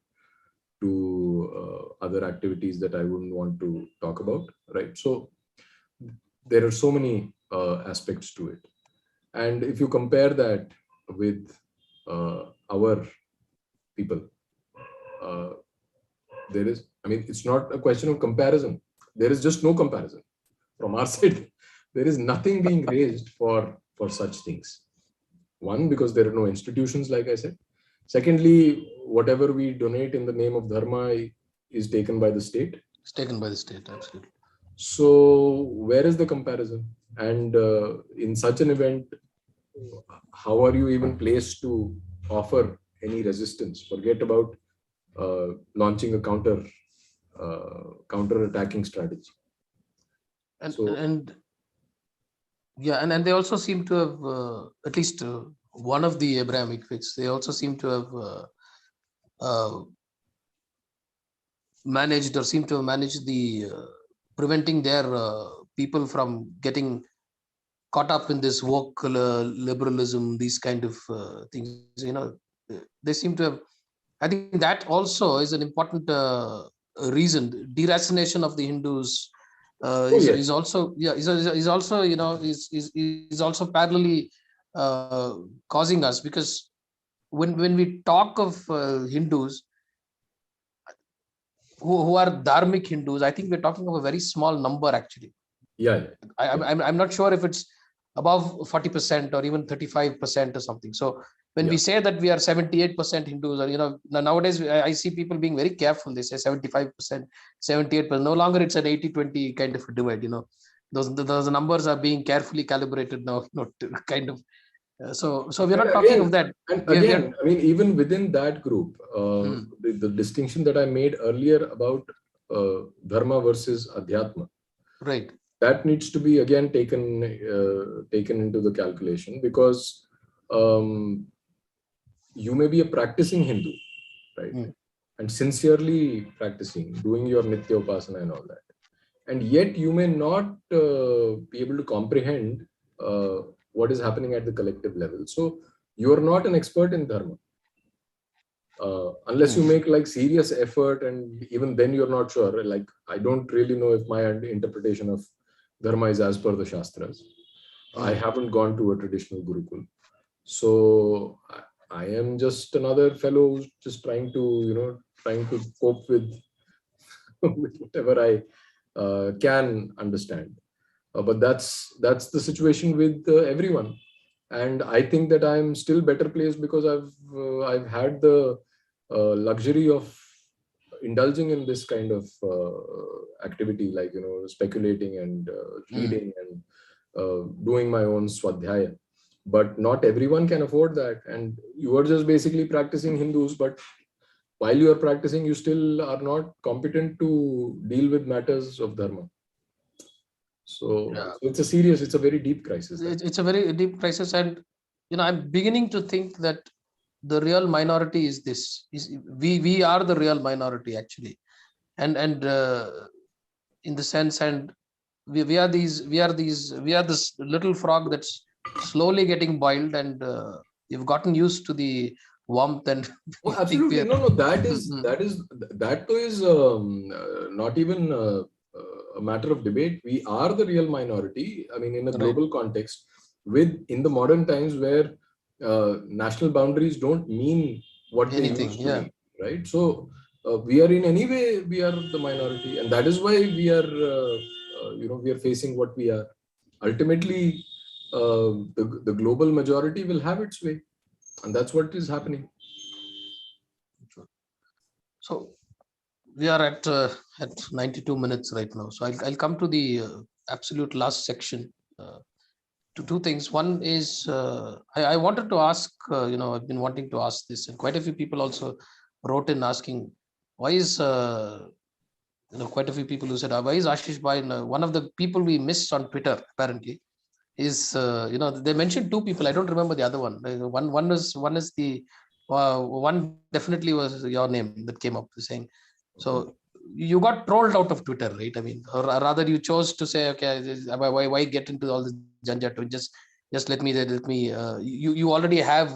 to other activities that I wouldn't want to talk about, right? So there are so many aspects to it. And if you compare that with our people, there is, I mean, it's not a question of comparison. There is just no comparison. From our side, there is nothing being raised for such things. One, because there are no institutions, like I said. Secondly, whatever we donate in the name of Dharma is taken by the state. It's taken by the state, absolutely. So where is the comparison? And in such an event, how are you even placed to offer any resistance? Forget about launching a counter-attacking strategy. And they also seem to have at least one of the Abrahamic faiths. They also seem to have managed the preventing their people from getting caught up in this woke liberalism, these kind of things, they seem to have. I think that also is an important reason. Deracination of the Hindus Oh is yes. also, is also, is also parallelly causing us, because when we talk of Hindus who are dharmic Hindus, I think we're talking of a very small number actually. Yeah, yeah, yeah. I'm not sure if it's above 40% or even 35% or something. So when we Yeah. say that we are 78% Hindus, or nowadays I see people being very careful. They say 75%, 78%. No longer it's an 80-20 kind of a divide. Those numbers are being carefully calibrated now. To kind of so we're And not talking of again, that. and We are again, I mean, even within that group, hmm, the distinction that I made earlier about dharma versus adhyatma, right. that needs to be again taken into the calculation, because um, you may be a practicing Hindu, right, Hmm, and sincerely practicing, doing your nitya upasana and all that, and yet you may not be able to comprehend what is happening at the collective level. So you are not an expert in dharma unless you hmm, make like serious effort, and even then you're not sure. Like, I don't really know if my interpretation of dharma is as per the shastras. I hmm. haven't gone to a traditional gurukul, so I am just another fellow who's just trying to cope with with whatever I can understand. But that's the situation with everyone, and I think that I'm still better placed because I've had the luxury of indulging in this kind of activity, like speculating and Hmm. reading and doing my own swadhyaya. But not everyone can afford that, and you are just basically practicing Hindus, but while you are practicing, you still are not competent to deal with matters of dharma. So Yeah. it's a very deep crisis that. It's a very deep crisis, and I'm beginning to think that the real minority is this. We are the real minority actually, and in the sense, and we are this little frog that's slowly getting boiled, and we've gotten used to the warmth, and we Oh, think we absolutely. are. No, no, Mhm. that though is not even a matter of debate. We are the real minority. I mean, in a Right. global context, in the modern times where national boundaries don't mean what they Anything. used to Yeah. mean, right? So we are in any way we are the minority, and that is why we are facing what we are. Ultimately, the global majority will have its way, and that's what is happening. So we are at 92 minutes right now. So I'll come to the absolute last section. To two things. One is I wanted to ask. I've been wanting to ask this, and quite a few people also wrote in asking why is quite a few people who said why is Ashish Bhai, one of the people we missed on Twitter apparently is they mentioned two people. I don't remember the other one. One is the one definitely was your name that came up saying. Okay. So you got trolled out of Twitter, right? I mean, or rather, you chose to say, okay, why get into all this janjat? Just let me. You already have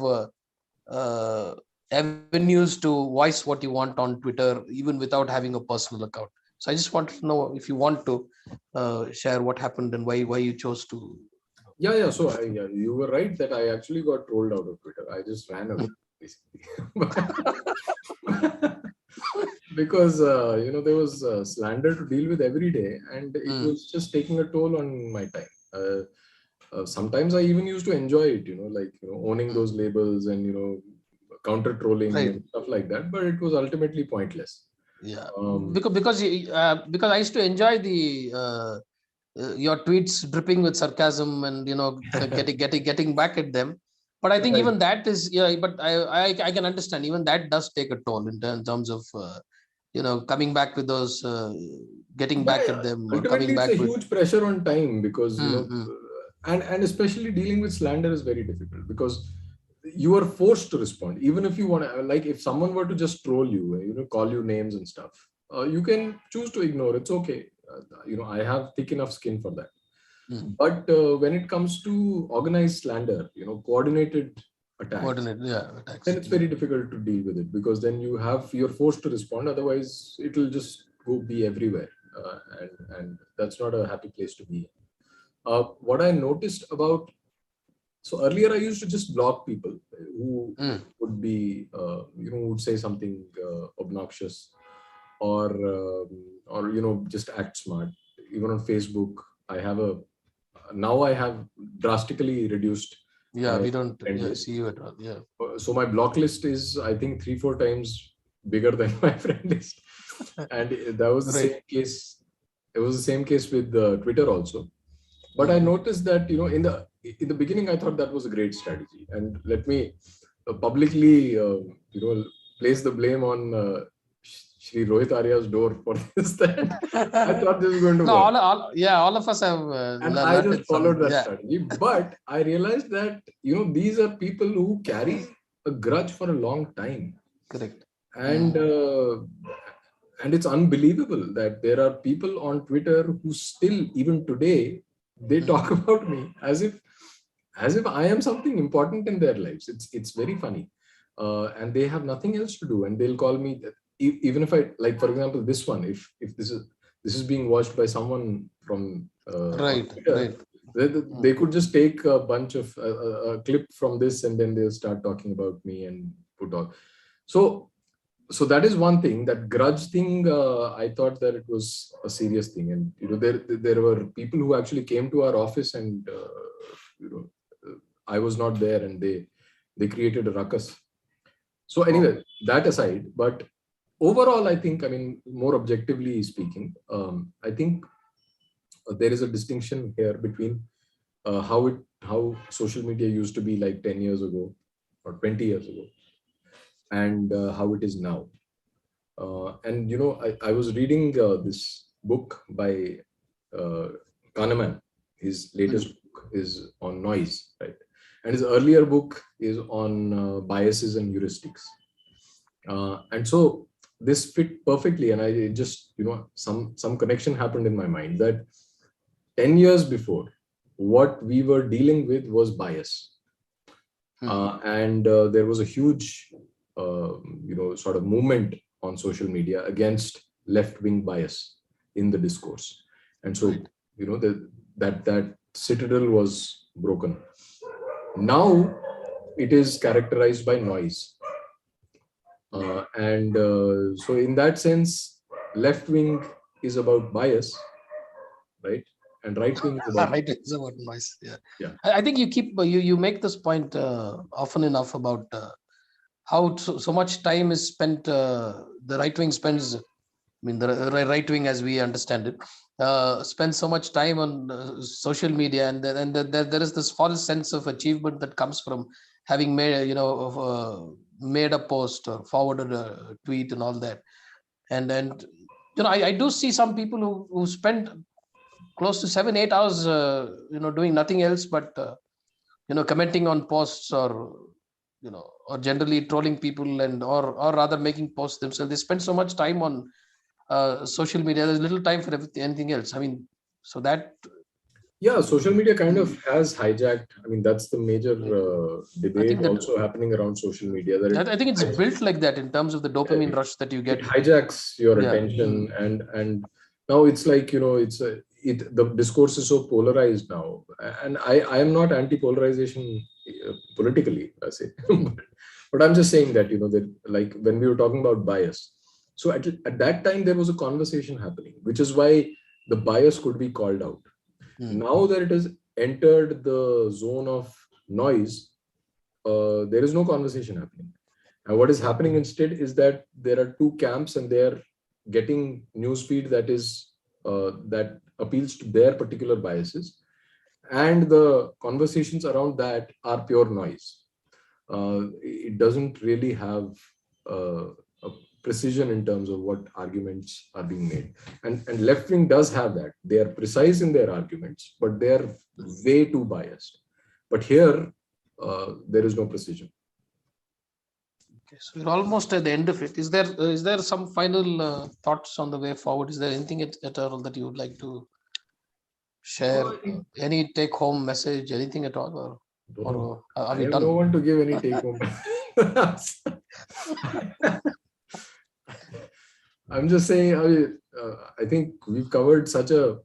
avenues to voice what you want on Twitter, even without having a personal account. So I just wanted to know if you want to share what happened and why you chose to. Yeah, yeah. So yeah, you were right that I actually got trolled out of Twitter. I just ran away, basically. Because there was slander to deal with every day, and it Mm, was just taking a toll on my time. Sometimes I even used to enjoy it, like owning mm. those labels and counter trolling Right. and stuff like that. But it was ultimately pointless. Yeah. Um, Because I used to enjoy the your tweets dripping with sarcasm and getting back at them. But I think right. even that is, but I can understand even that does take a toll in terms of coming back with those getting Yeah, back yeah. at them, or Ultimately, coming it's a back with. huge pressure on time because Mm, mm, and especially dealing with slander is very difficult because you are forced to respond, even if you want to. Like, if someone were to just troll you, call you names and stuff, you can choose to ignore. It's okay. I have thick enough skin for that. But when it comes to organized slander, coordinated attacks, then it's very difficult to deal with it, because then you're forced to respond. Otherwise, it'll just be everywhere, and that's not a happy place to be. What I noticed about, so earlier I used to just block people who would be, would say something obnoxious, or just act smart. Even on Facebook, now I have drastically reduced. We don't see you at all. So my block list is, I think, 3-4 times bigger than my friend list, and that was the same case. It was the same case with Twitter also. But I noticed that in the beginning, I thought that was a great strategy, and let me publicly place the blame on Shri Rohit Arya's door for this. That I thought this was going to work. All of us have. And I just followed that strategy. But I realized that these are people who carry a grudge for a long time. Correct. And it's unbelievable that there are people on Twitter who still, even today, they talk about me as if I am something important in their lives. It's very funny, and they have nothing else to do, and they'll call me. Even if I, like, for example, this one, if this is being watched by someone from Twitter, they could just take a bunch of a clip from this, and then they'll start talking about me and put on. So that is one thing. That grudge thing, I thought that it was a serious thing, and there were people who actually came to our office, and I was not there, and they created a ruckus. So anyway, that aside, but overall, I think, more objectively speaking, I think there is a distinction here between how social media used to be like 10 years ago or 20 years ago, and how it is now. And I was reading this book by Kahneman. His latest book is on noise, right? And his earlier book is on biases and heuristics. And so this fit perfectly, and I just, some connection happened in my mind that 10 years before, what we were dealing with was bias. And there was a huge, sort of movement on social media against left-wing bias in the discourse. And so, that citadel was broken. Now it is characterized by noise. So in that sense, left-wing is about bias, right? And right-wing is about noise. Yeah. I think you make this point often enough about how so much time is spent, the right wing spends, the right wing, as we understand it, spends so much time on social media, and there is this false sense of achievement that comes from having made, made a post or forwarded a tweet and all that. And I do see some people who spend close to 7-8 hours, doing nothing else but, commenting on posts, or or generally trolling people, and or rather making posts themselves. They spend so much time on social media. There's little time for anything else. So that. Yeah, social media kind of has hijacked. That's the major debate also happening around social media. That I think it's built like that in terms of the dopamine rush that you get. It hijacks your attention, and now it's like, the discourse is so polarized now. And I am not anti-polarization politically, I say, but I'm just saying that, that, like, when we were talking about bias, so at that time there was a conversation happening, which is why the bias could be called out. Now that it has entered the zone of noise, there is no conversation happening. And what is happening instead is that there are two camps, and they're getting newsfeed that is that appeals to their particular biases, and the conversations around that are pure noise. It doesn't really have a precision in terms of what arguments are being made. And left wing does have that. They are precise in their arguments, but they are way too biased. But here, there is no precision. Okay, so we're almost at the end of it. Is there some final thoughts on the way forward? Is there anything at all that you would like to share Oh, I think- any take-home message, anything at all, or are I we have done? no one to give any take home. I'm just saying, I think we've covered such a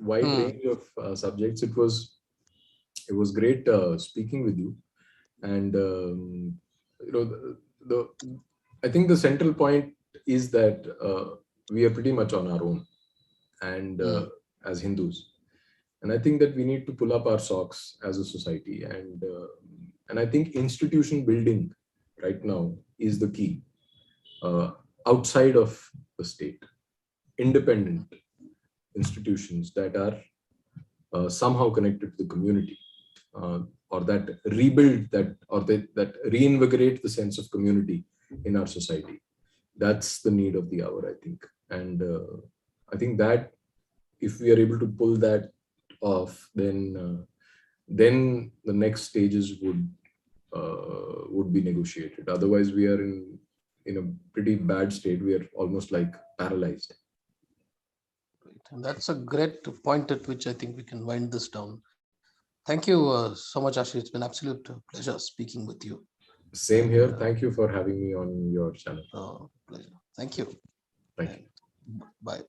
wide range of subjects. It was great speaking with you, and the I think the central point is that we are pretty much on our own, and as Hindus, and I think that we need to pull up our socks as a society, and I think institution building right now is the key. Outside of the state, independent institutions that are somehow connected to the community, or that rebuild that reinvigorate the sense of community in our society. That's the need of the hour, I think. And I think that if we are able to pull that off, then the next stages would be negotiated. Otherwise, we are in a pretty bad state. We are almost like paralyzed. And that's a great point at which I think we can wind this down. Thank you so much, Ashish. It's been absolute pleasure speaking with you. Same here. Thank you for having me on your channel. Pleasure. Thank you. Thank you. Bye.